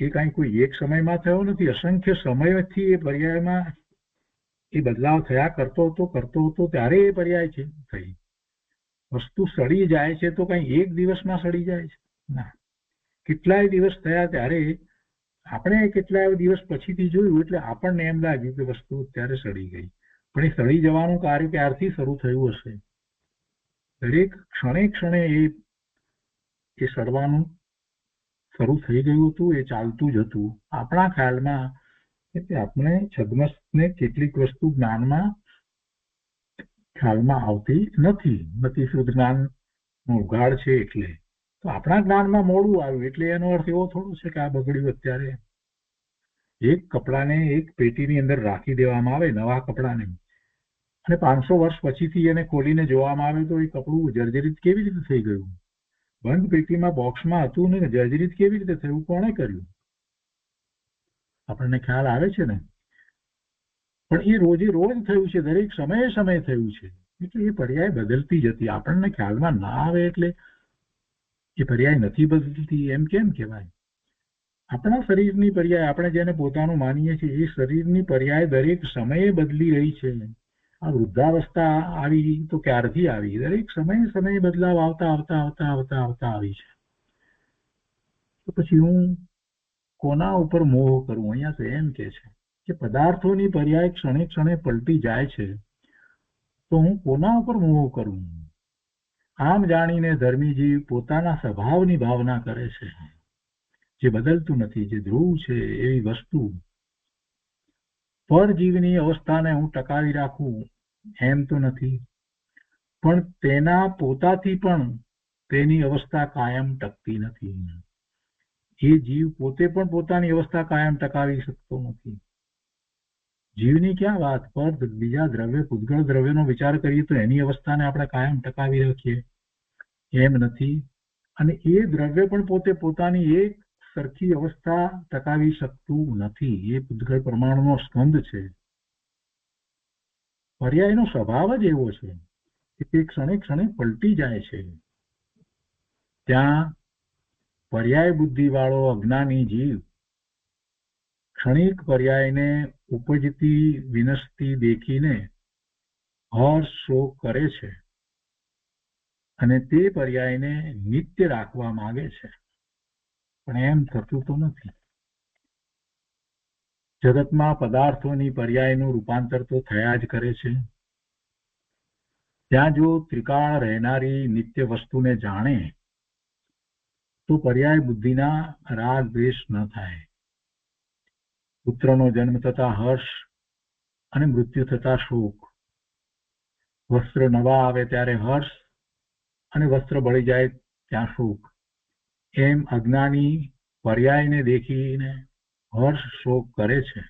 એ કઈ કોઈ એક સમયમાં થયો નથી. અસંખ્ય સમયથી એ પર્યાયમાં એ બદલાવ થયા કરતો હતો ત્યારે એ પર્યાય છે થઈ. વસ્તુ સડી જાય છે તો કઈ એક દિવસમાં સડી જાય છે? ના, કેટલાય દિવસ થયા ત્યારે આપણે કેટલાય દિવસ પછીથી જોયું એટલે આપણને એમ લાગ્યું કે વસ્તુ અત્યારે સડી ગઈ, પણ એ સડી જવાનું કાર્ય ક્યારથી શરૂ થયું હશે? દરેક ક્ષણે ક્ષણે એ સડવાનું શરૂ થઈ ગયું હતું, એ ચાલતું જ હતું. આપણા ખ્યાલમાં એટલે આપણે છદ્મસને કેટલીક વસ્તુ જ્ઞાનમાં ખ્યાલમાં આવતી નથી શુદ્ધ જ્ઞાનનો ઉઘાડ છે એટલે. તો આપણા જ્ઞાનમાં મોડું આવ્યું એટલે એનો અર્થ એવો થોડો છે કે આ બગડ્યું અત્યારે. એક કપડાને એક પેટીની અંદર રાખી દેવામાં આવે, નવા કપડાને, અને 500 વર્ષ પછીથી એને ખોલીને જોવામાં આવે તો એ કપડું જર્જરિત કેવી રીતે થઈ ગયું? બંધ પેટીમાં બોક્સમાં હતું ને જર્જરિત કેવી રીતે થયું? કોણે કર્યું? આપણને ખ્યાલ આવે છે ને? પણ એ રોજે રોજ થયું છે, દરેક સમયે સમય થયું છે. એટલે એ પર્યાય બદલતી જતી. આપણને ખ્યાલમાં ના આવે એટલે એ પર્યાય નથી બદલતી એમ કેમ કહેવાય? આપણા શરીરની પર્યાય, આપણે જેને પોતાનું માનીએ છીએ, એ શરીરની પર્યાય દરેક સમયે બદલી રહી છે. આ વૃદ્ધાવસ્થા આવી તો ક્યારથી આવી? દરેક સમયે સમયે બદલાવ આવતા આવતા આવતા આવતા આવતા આવી છે. તો પછી હું કોના ઉપર મોહ કરું? અહીંયા તો એમ કે છે કે પદાર્થોની પર્યાય ક્ષણે ક્ષણે પલટી જાય છે, તો હું કોના ઉપર મોહ કરું? આમ જાણીને ધર્મી જીવ પોતાના સ્વભાવની ભાવના કરે છે, જે બદલતું નથી, જે ધ્રુવ છે એવી વસ્તુ. પરજીવની અવસ્થાને હું ટકાવી રાખું એમ તો નથી, પણ તેના પોતાથી પણ તેની અવસ્થા કાયમ ટકતી નથી. એ જીવ પોતે પણ પોતાની અવસ્થા કાયમ ટકાવી શકતો નથી. જીવની ક્યાં વાત, પર બીજા દ્રવ્ય, પૂતગળ દ્રવ્યનો વિચાર કરીએ તો એની અવસ્થાને આપણે કાયમ ટકાવી રાખીએ એમ નથી, અને એ દ્રવ્ય પણ પોતે પોતાની એક સરખી અવસ્થા ટકાવી શકતું નથી. એ પૂતગળ પરમાણુનો સ્કંદ છે. પર્યાયનો સ્વભાવ જ એવો છે કે તે ક્ષણે ક્ષણે પલટી જાય છે. ત્યાં પર્યાય બુદ્ધિ વાળો અજ્ઞાની જીવ ક્ષણિક પર્યાયને ઉપજતી વિનસતી દેખીને હર્ષ શોક કરે છે, અને તે પર્યાયને નિત્ય રાખવા માંગે છે, પણ એમ થતું તો નથી. જગતમાં પદાર્થોની પર્યાયનું રૂપાંતર તો થયા જ કરે છે. ત્યાં જો ત્રિકાળ રહેનારી નિત્ય વસ્તુને જાણે તો પર્યાય બુદ્ધિના રાગ દ્વેષ ન થાય. પુત્રનો જન્મ થતા હર્ષ અને મૃત્યુ થતા શોક, વસ્ત્ર નવા આવે ત્યારે હર્ષ અને વસ્ત્ર બળી જાય ત્યાં શોક, એમ અજ્ઞાની પર્યાયને દેખીને હર્ષ શોક કરે છે,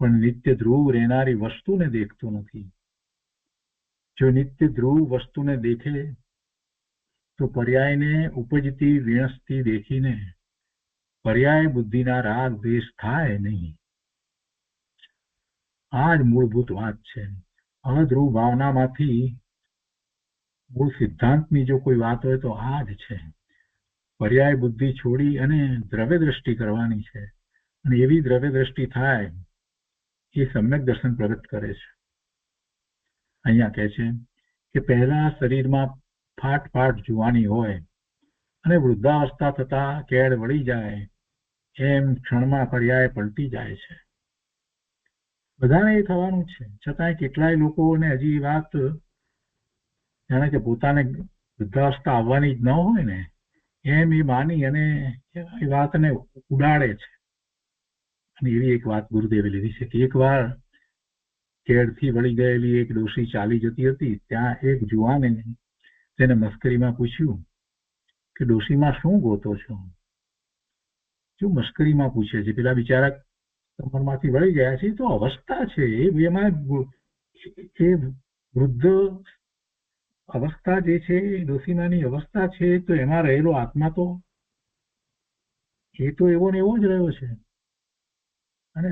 પણ નિત્ય ધ્રુવ રહેનારી વસ્તુને દેખતો નથી. જો નિત્ય ધ્રુવ વસ્તુને દેખે તો પર્યાયને ઉપજતી વિણસતી દેખીને પર્યાય બુદ્ધિના રાગ દ્વેષ થાય નહીં. આ જ મૂળભૂત વાત છે. અધ્રુવ ભાવનામાંથી મૂળ સિદ્ધાંતની જો કોઈ વાત હોય તો આ જ છે. પર્યાય બુદ્ધિ છોડી અને દ્રવ્ય દ્રષ્ટિ કરવાની છે, અને એવી દ્રવ્ય દ્રષ્ટિ થાય એ સમ્યક દર્શન પ્રગટ કરે છે. અહીંયા કહે છે કે પહેલા શરીરમાં ફાટ ફાટ જુવાની હોય અને વૃદ્ધાવસ્થા થતા કેળ વળી જાય એમ ક્ષણમાં પર્યાય પલટી જાય છે. બધાને એ થવાનું છે, છતાંય કેટલાય લોકોને હજી વાત જાણે કે પોતાને વૃદ્ધાવસ્થા આવવાની જ ન હોય ને એમ એ માની અને એ વાતને ઉડાડે છે. અને એવી એક વાત ગુરુદેવે લીધી છે કે એક વાર કેળથી વળી ગયેલી એક ડોશી ચાલી જતી હતી. ત્યાં એક જુવાને તેને મસ્કરીમાં પૂછ્યું કે ડોશીમાં શું ગોતો છો? શું મસ્કરીમાં પૂછે છે? પેલા બિચારા કમરમાંથી વળી ગયા છે, તો અવસ્થા છે એમાં એ વૃદ્ધ અવસ્થા જે છે ડોશીમાની અવસ્થા છે, તો એમાં રહેલો આત્મા તો એ તો એવો ને એવો જ રહ્યો છે, અને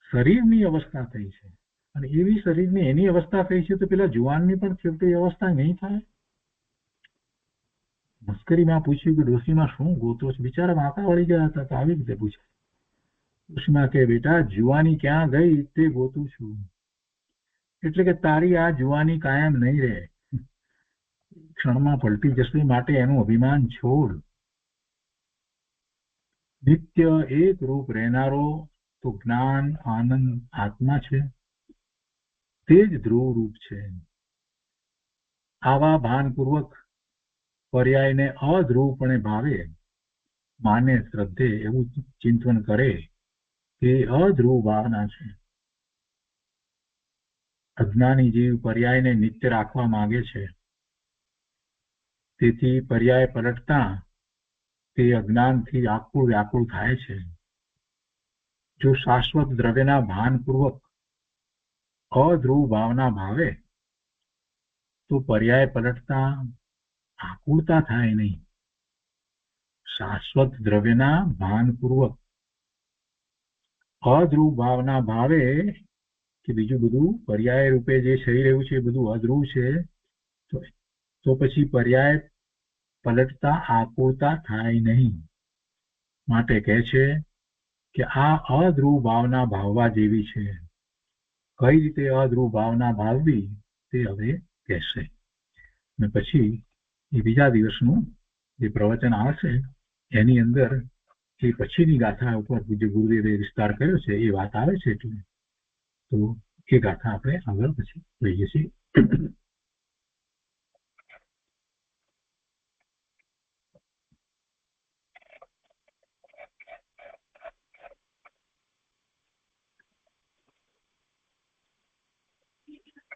શરીરની અવસ્થા થઈ છે, અને એવી શરીરની એની અવસ્થા થઈ છે તો પેલા જુવાનની પણ છેવટે અવસ્થા નહીં થાય? મસ્કરીમાં પૂછ્યું કે ડોશીમાં શું ગોતો છે? બિચારા માથા વળી ગયા હતા તો આવી રીતે પૂછે. ડોશીમાં કે બેટા જુવાની ક્યાં ગઈ તે ગોતું છું. એટલે કે તારી આ જુવાની કાયમ નહીં રહે, ક્ષણમાં પલટી જશે, માટે એનું અભિમાન છોડ. નિત્ય એક રૂપ રહેનારો તો જ્ઞાન આનંદ આત્મા છે, તે જ ધ્રુવ રૂપ છે. આવા ભાનપૂર્વક પર્યાયને અધ્રુવપણે ભાવે માને શ્રદ્ધે એવું ચિંતન કરે તે અધ્રુવ ભાવના છે. અજ્ઞાની જીવ પર્યાયને નિત્ય રાખવા માંગે છે, તેથી પર્યાય પલટતા તે અજ્ઞાનથી આકુળ વ્યાકુળ થાય છે. જો શાશ્વત દ્રવ્યના ભાનપૂર્વક અધ્રુવ ભાવના ભાવે તો પર્યાય પલટતા આકુળતા થાય નહીં. શાશ્વત દ્રવ્યના ભાનપૂર્વક અધ્રુવ ભાવના ભાવે કે બીજું બધું પર્યાય રૂપે જે થઈ રહ્યું છે એ બધું અધ્રુવ છે, તો પછી પર્યાય પલટતા આકુળતા થાય નહીં. માટે કહે છે કે આ અધ્રુવ ભાવના ભાવવા જેવી છે. કઈ રીતે અધ્રુવ ભાવના ભાવવી તે હવે કહેશે. અને પછી એ બીજા દિવસનું જે પ્રવચન આવશે એની અંદર એ પછીની ગાથા ઉપર જે ગુરુદેવે વિસ્તાર કર્યો છે એ વાત આવે છે. એટલે તો એ ગાથા આપણે આગળ પછી લઈએ છીએ.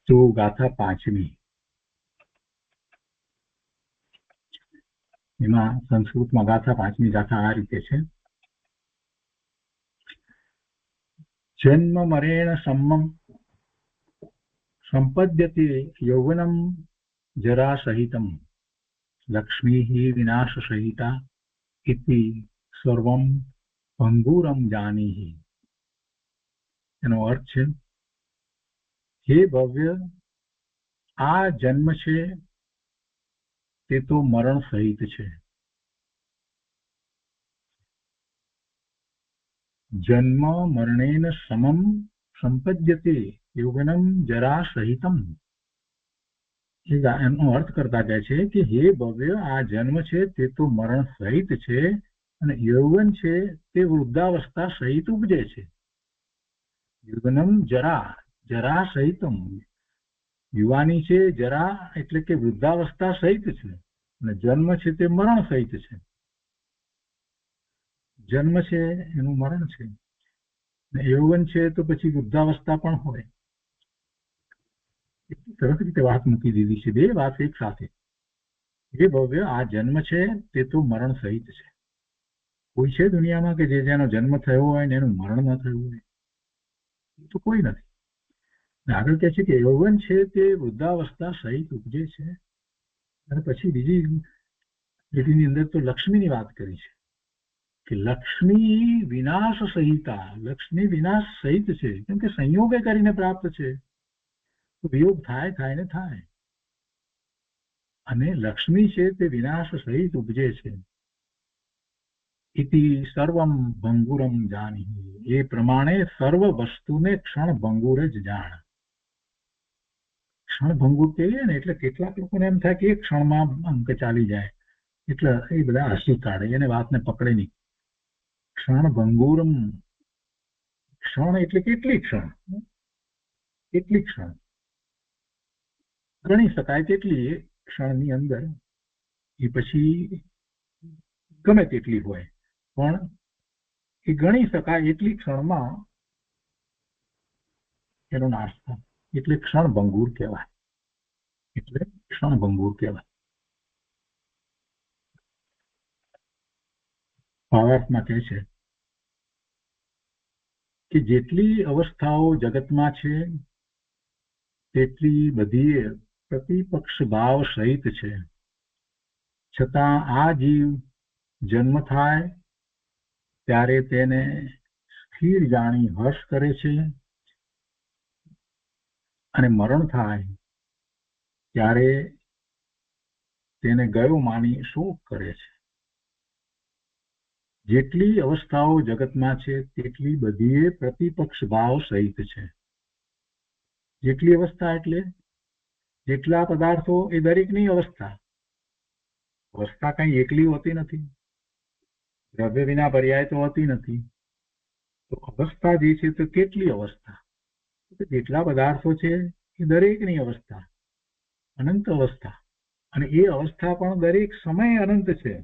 તો ગાથા 5મી, એમાં સંસ્કૃતમાં ગાથા 5મી ગાથા આ રીતે છે. જન્મ મરેણ સમ્મમ સંપદ્યતે યૌવનમ જરા સહિતમ લક્ષ્મી વિનાશ સહિતા ઇતિ સર્વમ ભંગુરમ જાનીહિ. એનો અર્થ છે, હે ભવ્ય, આ જન્મ છે તે તો મરણ સહિત છે. જન્મ મરણેન સમમ સંપદ્યતે યૌવનમ જરા સહિતમ. એનો અર્થ કરતા કહે છે કે હે ભવ્ય, આ જન્મ છે તે તો મરણ સહિત છે, અને યૌવન છે તે વૃદ્ધાવસ્થા સહિત ઉપજે છે. યૌવનમ જરા, જરા સહિતમ, યુવાની છે જરા એટલે કે વૃદ્ધાવસ્થા સહિત છે, અને જન્મ છે તે મરણ સહિત છે. જન્મ છે એનું મરણ છે, યૌવન છે તો પછી વૃદ્ધાવસ્થા પણ હોય. સરસ રીતે વાત મૂકી દીધી છે, બે વાત એક સાથે. એ ભવ્ય, આ જન્મ છે તે તો મરણ સહિત છે. કોઈ છે દુનિયામાં કે જેનો જન્મ થયો હોય ને એનું મરણ ન થયું હોય? એ તો કોઈ નથી. આગળ કહે છે કે યૌવન છે તે વૃદ્ધાવસ્થા સહિત ઉપજે છે. અને પછી બીજી લીટીની અંદર તો લક્ષ્મીની વાત કરી છે કે લક્ષ્મી વિનાશ સહિતા, લક્ષ્મી વિનાશ સહિત છે, કેમ કે સંયોગે કરીને પ્રાપ્ત છે. તો વિયોગ થાય ને થાય. અને લક્ષ્મી છે તે વિનાશ સહિત ઉપજે છે. ઇતિ સર્વમ ભંગુરમ જાની, એ પ્રમાણે સર્વ વસ્તુને ક્ષણ ભંગુર જ જાણ. ક્ષણ ભંગુર કહીએ ને એટલે કેટલાક લોકોને એમ થાય કે એક ક્ષણમાં અંક ચાલી જાય, એટલે એ બધા હસી કાઢે, એને વાતને પકડે નહીં. ક્ષણ ભંગુરમ, ક્ષણ એટલે કેટલી ક્ષણ, કેટલી ક્ષણ ગણી શકાય તેટલી એ ક્ષણની અંદર, એ પછી ગમે તેટલી હોય પણ એ ગણી શકાય એટલી ક્ષણમાં એનો નાશ થાય, એટલે ક્ષણ ભંગુર કહેવાય. એટલે ક્ષણ ભંગુર કહેવાય. ભાવાર્થમાં કહે છે કે જેટલી અવસ્થાઓ જગતમાં છે તેટલી બધી પ્રતિપક્ષ ભાવ સહિત છે. છતાં આ જીવ જન્મ થાય ત્યારે તેને સ્થિર જાણી હર્ષ કરે છે, અને મરણ થાય ત્યારે તેને ગયો માની શોક કરે છે. જેટલી અવસ્થાઓ જગતમાં છે તેટલી બધી પ્રતિપક્ષ ભાવ સહિત છે. જેટલી અવસ્થા એટલે જેટલા પદાર્થો, એ દરેકની અવસ્થા. અવસ્થા કઈ એકલી હોતી નથી, દ્રવ્ય વિના પર્યાય તો હોતી નથી. તો અવસ્થા જે છે તો કેટલી અવસ્થા, જેટલા પદાર્થો છે એ દરેકની અવસ્થા અનંત અવસ્થા, અને એ અવસ્થા પણ દરેક સમય અનંત છે.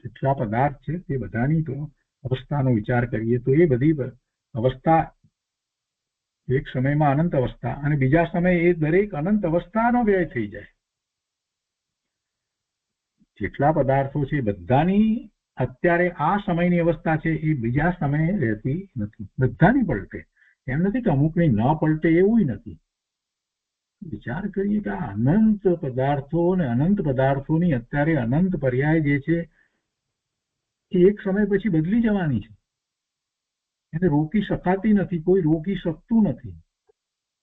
જેટલા પદાર્થ છે તે બધાની તો અવસ્થાનો વિચાર કરીએ તો એ બધી અવસ્થા એક સમયમાં અનંત અવસ્થા, અને બીજા સમયે એ દરેક અનંત અવસ્થાનો વ્યય થઈ જાય. જેટલા પદાર્થો છે બધાની અત્યારે આ સમયની અવસ્થા છે એ બીજા સમયે રહેતી નથી, બધાની પલટે. એમ નથી કે અમુકની ન પલટે, એવું નથી. વિચાર કરીએ કે આ અનંત પદાર્થો અને અનંત પદાર્થોની અત્યારે અનંત પર્યાય જે છે એ એક સમય પછી બદલી જવાની છે. એને રોકી શકાતી નથી, કોઈ રોકી શકતું નથી.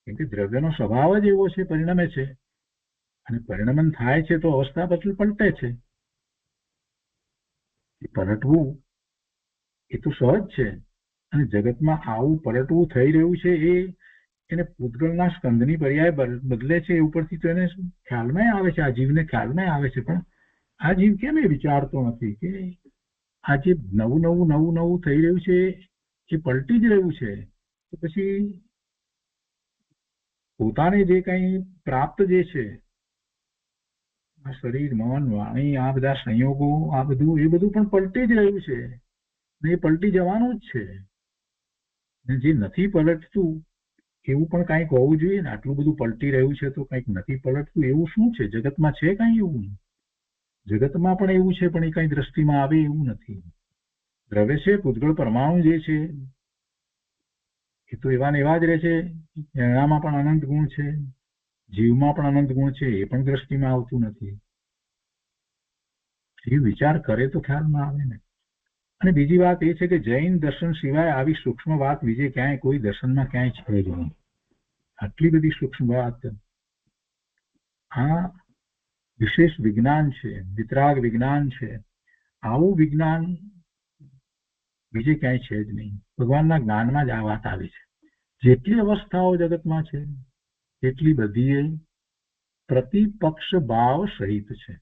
કેમ કે દ્રવ્યનો સ્વભાવ જ એવો છે, પરિણમે છે, અને પરિણમન થાય છે તો અવસ્થા પલટે છે. પલટવું એ તો સહજ છે, અને જગતમાં આવું પલટવું થઈ રહ્યું છે એ એને પૂતગલના સ્કંદની પર્યાય બદલે છે એ ઉપરથી તો એને ખ્યાલમાં આવે છે, આ જીવને ખ્યાલમાં આવે છે. પણ આ જીવ કેમ એ વિચારતો નથી કે આ જે નવું નવું નવું નવું થઈ રહ્યું છે એ પલટી જ રહ્યું છે, તો પછી પોતાને જે કંઈ પ્રાપ્ત જે છે, આ શરીર, મન, વાણી, આ બધા સંયોગો, આ બધું એ બધું પણ પલટી જ રહ્યું છે, ને એ પલટી જવાનું જ છે. ને જે નથી પલટતું એવું પણ કંઈક હોવું જોઈએ ને. આટલું બધું પલટી રહ્યું છે તો કંઈક નથી પલટતું એવું શું છે જગતમાં? છે કંઈ એવું? જગતમાં પણ એવું છે, પણ એ કંઈ દ્રષ્ટિમાં આવે એવું નથી. દ્રવ્ય છે, પૂતગળ પરમાણુ જે છે એ તો એવા ને એવા જ રહે છે. એનામાં પણ અનંત ગુણ છે, જીવમાં પણ અનંત ગુણ છે, એ પણ દ્રષ્ટિમાં આવતું નથી. એ વિચાર કરે તો ખ્યાલમાં આવે ને. અને બીજી વાત એ છે કે જૈન દર્શન સિવાય આવી સૂક્ષ્મ વાત બીજે ક્યાંય કોઈ દર્શનમાં ક્યાંય છે જ નહીં. આટલી બધી સૂક્ષ્મ વાત આ વિશેષ વિજ્ઞાન છે, વિતરાગ વિજ્ઞાન છે. આવું વિજ્ઞાન બીજે ક્યાંય છે જ નહીં. ભગવાનના જ્ઞાનમાં જ આ વાત આવી છે. જેટલી અવસ્થાઓ જગતમાં છે એટલી બધી પ્રતિપક્ષ ભાવ સહિત છે.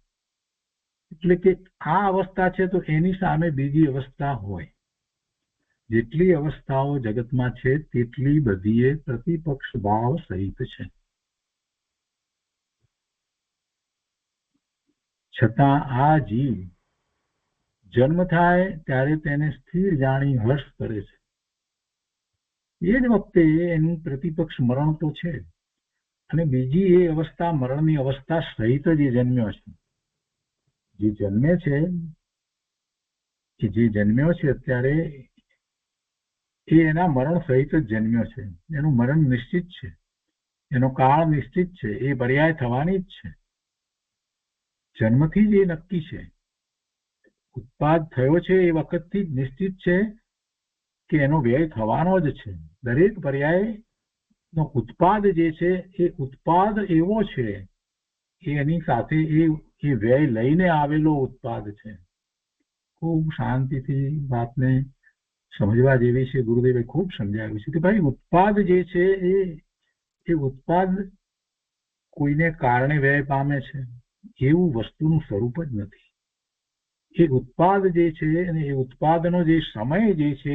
એટલે કે આ અવસ્થા છે તો એની સામે બીજી અવસ્થા હોય. જેટલી અવસ્થાઓ જગતમાં છે તેટલી બધી પ્રતિપક્ષ ભાવ સહિત છે. છતાં આ જીવ જન્મ થાય ત્યારે તેને સ્થિર જાણી હર્ષ કરે છે. એ જ વખતે એનું પ્રતિપક્ષ મરણ તો છે, અને બીજી એ અવસ્થા મરણની અવસ્થા સહિત જ એ જન્મ્યો છે. જે જન્મે છે કે જે જન્મ્યો છે અત્યારે એ એના મરણ સહિત જ જન્મ્યો છે. એનું મરણ નિશ્ચિત છે, એનો કાળ નિશ્ચિત છે, એ પર્યાય થવાની જ છે. જન્મથી જ એ નક્કી છે. ઉત્પાદ થયો છે એ વખતથી નિશ્ચિત છે કે એનો વ્યય થવાનો જ છે. દરેક પર્યાય નો ઉત્પાદ જે છે એ ઉત્પાદ એવો છે, એની સાથે એ વ્યય લઈને આવેલો ઉત્પાદ છે. ખૂબ શાંતિથી વાતને સમજવા જેવી છે. ગુરુદેવે ખૂબ સમજાવ્યું છે કે ભાઈ ઉત્પાદ જે છે એ ઉત્પાદ કોઈને કારણે વ્યય પામે છે એવું વસ્તુનું સ્વરૂપ જ નથી. એ ઉત્પાદ જે છે અને એ ઉત્પાદનો જે સમય જે છે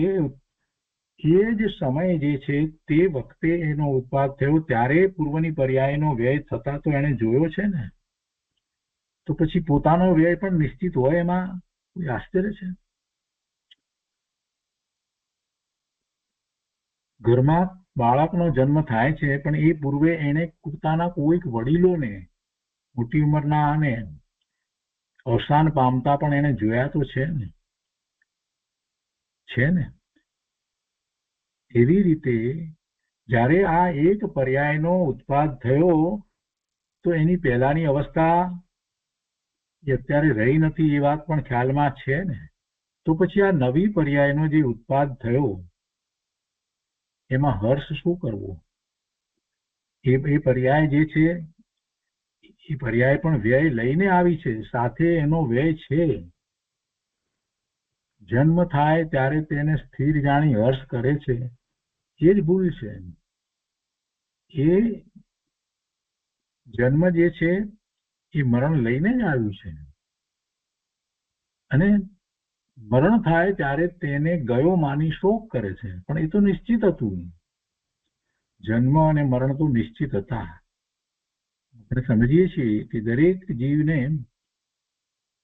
એ જ સમય જે છે તે વખતે એનો ઉત્પાદ થયો ત્યારે પૂર્વની પર્યાયનો વ્યય થતા તો એને જોયો છે ને, તો પછી પોતાનો વ્યય પણ નિશ્ચિત હોય એમાં કોઈ આશ્ચર્ય છે? ઘરમાં બાળકનો જન્મ થાય છે પણ એ પૂર્વે એને પોતાના કોઈક વડીલોને મોટી ઉંમરના અને અવસાન પામતા પણ એને જોયા તો છે ને. એવી રીતે જ્યારે આ એક પર્યાયનો ઉત્પાદ થયો તો એની પહેલાની અવસ્થા એ અત્યારે રહી નથી એ વાત પણ ખ્યાલમાં છે ને. તો પછી આ નવી પર્યાયનો જે ઉત્પાદ થયો એમાં હર્ષ શું કરવો? એ પર્યાય જે છે એ પર્યાય પણ વ્યય લઈને આવી છે, સાથે એનો વ્યય છે. જન્મ થાય ત્યારે તેને સ્થિર જાણી હર્ષ કરે છે, એ જ ભૂલ છે. એ જન્મ જે છે એ મરણ લઈને જ આવ્યું છે અને મરણ થાય ત્યારે તેને ગયો માની શોક કરે છે, પણ એ તો નિશ્ચિત હતું. જન્મ અને મરણ તો નિશ્ચિત હતા. આપણે સમજીએ છીએ કે દરેક જીવને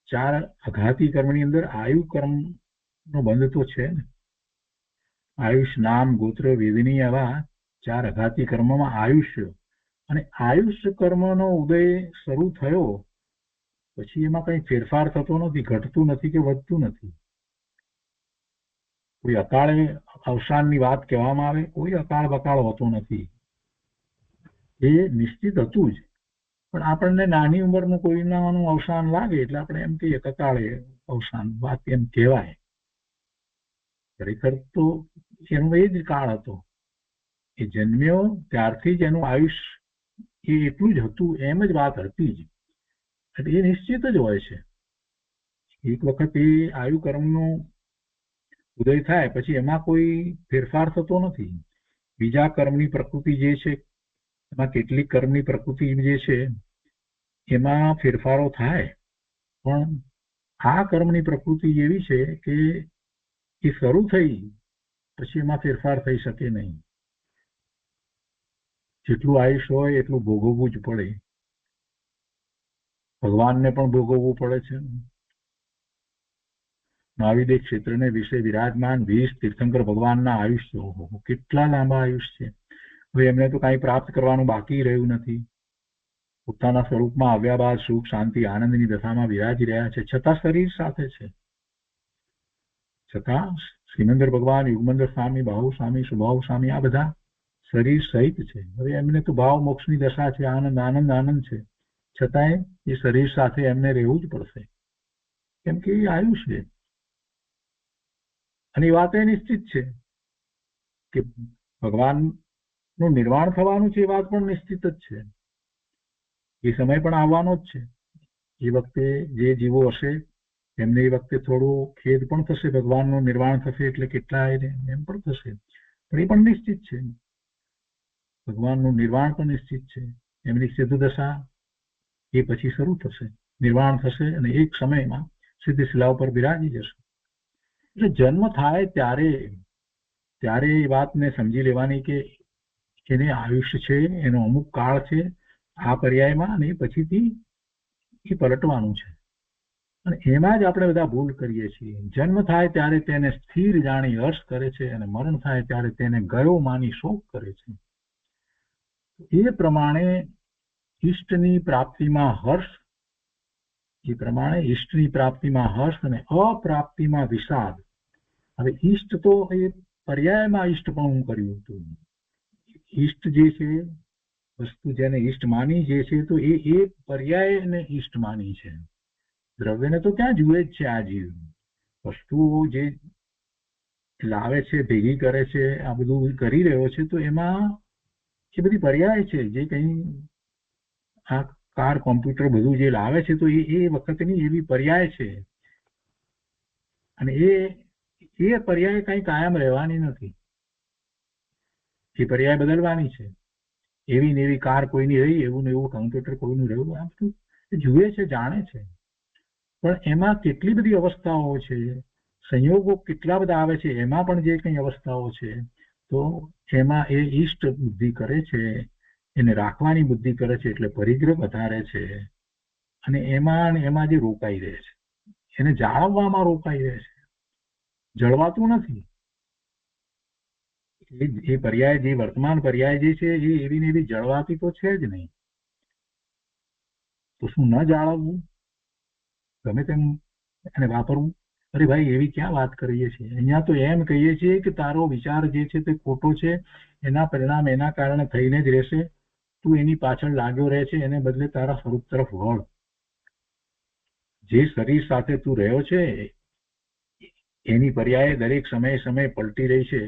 4 અઘાતી કર્મની અંદર આયુ કર્મનો બંધ તો છે ને. આયુષ, નામ, ગોત્ર, વેદની એવા 4 અઘાતી કર્મમાં આયુષ્ય અને આયુષ્ય કર્મનો ઉદય શરૂ થયો પછી એમાં કઈ ફેરફાર થતો નથી, ઘટતું નથી કે વધતું નથી. કોઈ અકાળે અવસાનની વાત કહેવામાં આવે, કોઈ અકાળ બકાળ હોતો નથી. એ નિશ્ચિત હતું જ. પણ આપણને નાની ઉંમરનું કોઈનાનું અવસાન લાગે એટલે આપણે એમ કહીએ અકાળે અવસાન, વાત એમ કહેવાય. ખરેખર તો એનો એ જ કાળ હતો. એ જન્મ્યો ત્યારથી જ એનું આયુષ એ એટલું જ હતું, એમ જ વાત હતી જ. એટલે એ નિશ્ચિત જ હોય છે. એક વખત એ આયુ કર્મનો ઉદય થાય પછી એમાં કોઈ ફેરફાર થતો નથી. બીજા કર્મની પ્રકૃતિ જે છે એમાં કેટલીક કર્મની પ્રકૃતિ જે છે એમાં ફેરફારો થાય, પણ આ કર્મની પ્રકૃતિ એવી છે કે એ શરૂ થઈ પછી એમાં ફેરફાર થઈ શકે નહીં. જેટલું આયુષ્ય હોય એટલું ભોગવવું જ પડે. ભગવાનને પણ ભોગવવું પડે છે. મહાવિદ્ય ક્ષેત્રને વિશે વિરાજમાન 20 તીર્થંકર ભગવાનના આયુષ્ય કેટલા લાંબા આયુષ્ય છે. હવે એમને તો કાંઈ પ્રાપ્ત કરવાનું બાકી રહ્યું નથી. પોતાના સ્વરૂપમાં આવ્યા બાદ સુખ, શાંતિ, આનંદની દશામાં વિરાજી રહ્યા છે, છતાં શરીર સાથે છે. છતાં શ્રીમંદર ભગવાન, યુગમંદર સ્વામી, બાહુ સ્વામી, સુભાહુ સ્વામી આ બધા શરીર સહિત છે. હવે એમને તો ભાવ મોક્ષની દશા છે, આનંદ આનંદ આનંદ છે, છતાંય એ શરીર સાથે એમને રહેવું જ પડશે, કેમ કે એ આયુષ છે. અને એ વાત એ નિશ્ચિત છે કે ભગવાનનું નિર્વાણ થવાનું છે, એ વાત પણ નિશ્ચિત જ છે. એ સમય પણ આવવાનો જ છે. એ વખતે જે જીવો હશે એમને એ વખતે થોડો ખેદ પણ થશે, ભગવાનનું નિર્વાણ થશે એટલે કેટલા એમ પણ થશે, પણ એ પણ નિશ્ચિત છે. ભગવાનનું નિર્વાણ પણ નિશ્ચિત છે. એમની સિદ્ધ દશા એ પછી શરૂ થશે, નિર્વાણ થશે અને એક સમયમાં સિદ્ધ શિલા ઉપર બિરાજી જશે. એટલે જન્મ થાય ત્યારે એ વાતને સમજી લેવાની કે એને આયુષ્ય છે, એનો અમુક કાળ છે આ પર્યાયમાં, અને પછીથી એ પલટવાનું છે. અને એમાં જ આપણે બધા ભૂલ કરીએ છીએ. જન્મ થાય ત્યારે તેને સ્થિર જાણી હર્ષ કરે છે અને મરણ થાય ત્યારે તેને ગયો માની શોક કરે છે. એ પ્રમાણે ઈષ્ટની પ્રાપ્તિમાં હર્ષ, અને અપ્રાપ્તિમાં વિષાદ. હવે ઈષ્ટ તો એ પર્યાયમાં ઈષ્ટ પણ હું કર્યું હતું. ઈષ્ટ જે છે વસ્તુ જેને ઈષ્ટ માની જે છે તો એ પર્યાયને ઈષ્ટ માની છે. દ્રવ્યને તો ક્યાં જુએ જ છે આ જીવ. વસ્તુઓ જે લાવે છે, ભેગી કરે છે, આ બધું કરી રહ્યો છે, તો એમાં એ બધી પર્યાય છે. જે કંઈ આ કાર કોમ્પ્યુટર બધું જે લાવે છે તો એ વખતની એવી પર્યાય છે, અને એ પર્યાય કઈ કાયમ રહેવાની નથી. એ પર્યાય બદલવાની છે. એવી ને એવી કાર કોઈની રહી, એવું ને એવું કમ્પ્યુટર કોઈનું રહ્યું, આ બધું જુએ છે, જાણે છે. પણ એમાં કેટલી બધી અવસ્થાઓ છે, સંયોગો કેટલા બધા આવે છે, એમાં પણ જે કંઈ અવસ્થાઓ છે તો એમાં એ ઈષ્ટ બુદ્ધિ કરે છે, એને રાખવાની બુદ્ધિ કરે છે, એટલે પરિગ્રહ વધારે છે. અને એમાં જે રોકાઈ રહે છે, એને જાળવવામાં રોકાઈ રહે છે, જળવાતું નથી. એ પર્યાય જે વર્તમાન પર્યાય જે છે એ એવી ને એવી જળવાતી તો છે જ નહીં. તો શું ન જાળવવું, ગમે તેમ એને વાપરવું? અરે ભાઈ, એવી ક્યાં વાત કરીએ છીએ? અહીંયા તો એમ કહીએ છીએ કે તારો વિચાર જે છે તે ખોટો છે, એના પરિણામ એના કારણે થઈને જ રહેશે. તું એની પાછળ લાગ્યો રહે છે, એને બદલે તારા સ્વરૂપ તરફ વળ. જે શરીર સાથે તું રહ્યો છે એની પર્યાય દરેક સમયે પલટી રહી છે,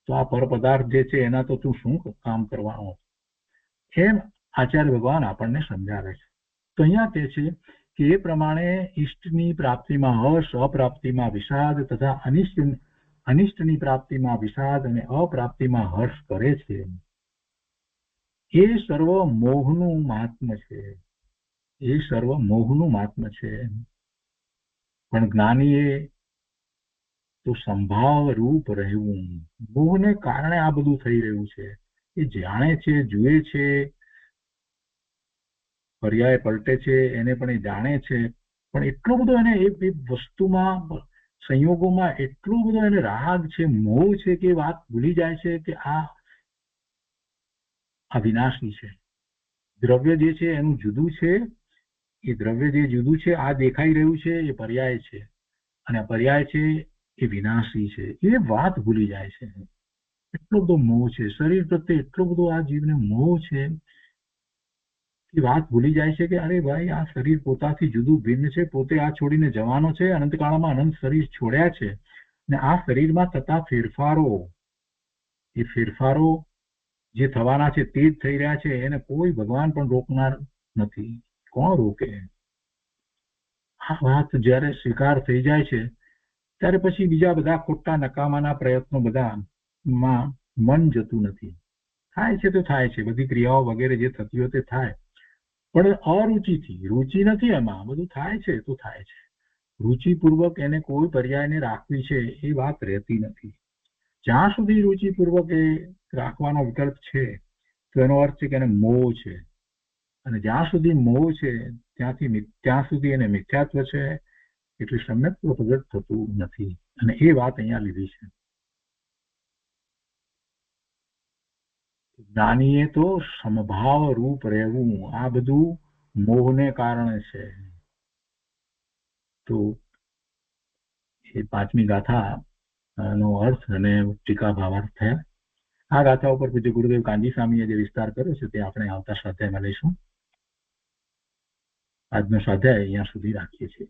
તો આ પર પદાર્થ જે છે એના તો તું શું કામ કરવાનો? એમ આચાર્ય ભગવાન આપણને સમજાવે છે. તો અહીંયા તે છે કે એ પ્રમાણે ઈષ્ટની પ્રાપ્તિમાં હર્ષ, અપ્રાપ્તિમાં વિષાદ તથા અનિષ્ટની પ્રાપ્તિમાં વિષાદ અને અપ્રાપ્તિમાં હર્ષ કરે છે. એ સર્વ મોહનું મહાત્મ્ય છે. એ સર્વ મોહનું મહાત્મ્ય છે. પણ જ્ઞાનીએ તો સંભાવ રૂપ રહેવું. મોહને કારણે આ બધું થઈ રહ્યું છે. એ જાણે છે, જુએ છે, પર્યાય પલટે છે, એને પણ એ જાણે છે, પણ એટલો બધો એને એ વસ્તુમાં, સંયોગોમાં એટલો બધો એને રાગ છે, મોહ છે કે વાત ભૂલી જાય છે કે આ વિનાશી છે. દ્રવ્ય જે છે એનું જુદું છે, એ દ્રવ્ય જે જુદું છે, આ દેખાઈ રહ્યું છે એ પર્યાય છે, અને આ પર્યાય છે એ વિનાશી છે. એ વાત ભૂલી જાય છે. એટલો બધો મોહ છે શરીર પ્રત્યે, એટલો બધો આ જીવને મોહ છે એ વાત ભૂલી જાય છે કે અરે ભાઈ, આ શરીર પોતાથી જુદું ભિન્ન છે, પોતે આ છોડીને જવાનો છે, અનંતકાળમાં અનંત શરીર છોડ્યા છે, ને આ શરીરમાં થતા ફેરફારો, એ ફેરફારો જે થવાના છે તે જ થઈ રહ્યા છે. એને કોઈ ભગવાન પણ રોકનાર નથી. કોણ રોકે? આ વાત જ્યારે સ્વીકાર થઈ જાય છે ત્યારે પછી બીજા બધા ખોટા નકામાના પ્રયત્નો બધામાં મન જતું નથી. થાય છે તો થાય છે, બધી ક્રિયાઓ વગેરે જે થતી હોય તે થાય, પણ અરુચિથી. રુચિ નથી એમાં, બધું થાય છે તો થાય છે. રુચિપૂર્વક એને કોઈ પર્યાયને રાખવી છે એ વાત રહેતી નથી. જ્યાં સુધી રુચિપૂર્વક એ રાખવાનો વિકલ્પ છે તો એનો અર્થ છે કે એને મોહ છે, અને જ્યાં સુધી મોહ છે ત્યાં સુધી એને મિથ્યાત્વ છે, એટલે સમ્યક્ત્વ પ્રગટ થતું નથી. અને એ વાત અહીંયા લીધી છે. જ્ઞાનીએ તો સમભાવ રૂપ રહેવું. આ બધું મોહને કારણે છે. તો એ 5મી ગાથા નો અર્થ અને ટીકા ભાવાર્થ થયા. આ ગાથા ઉપર પૂજ્ય ગુરુદેવ કાંજી સ્વામીએ જે વિસ્તાર કર્યો છે તે આપણે આવતા સ્વાધ્યાયમાં લઈશું. આજનો સ્વાધ્યાય અહીંયા સુધી રાખીએ છીએ.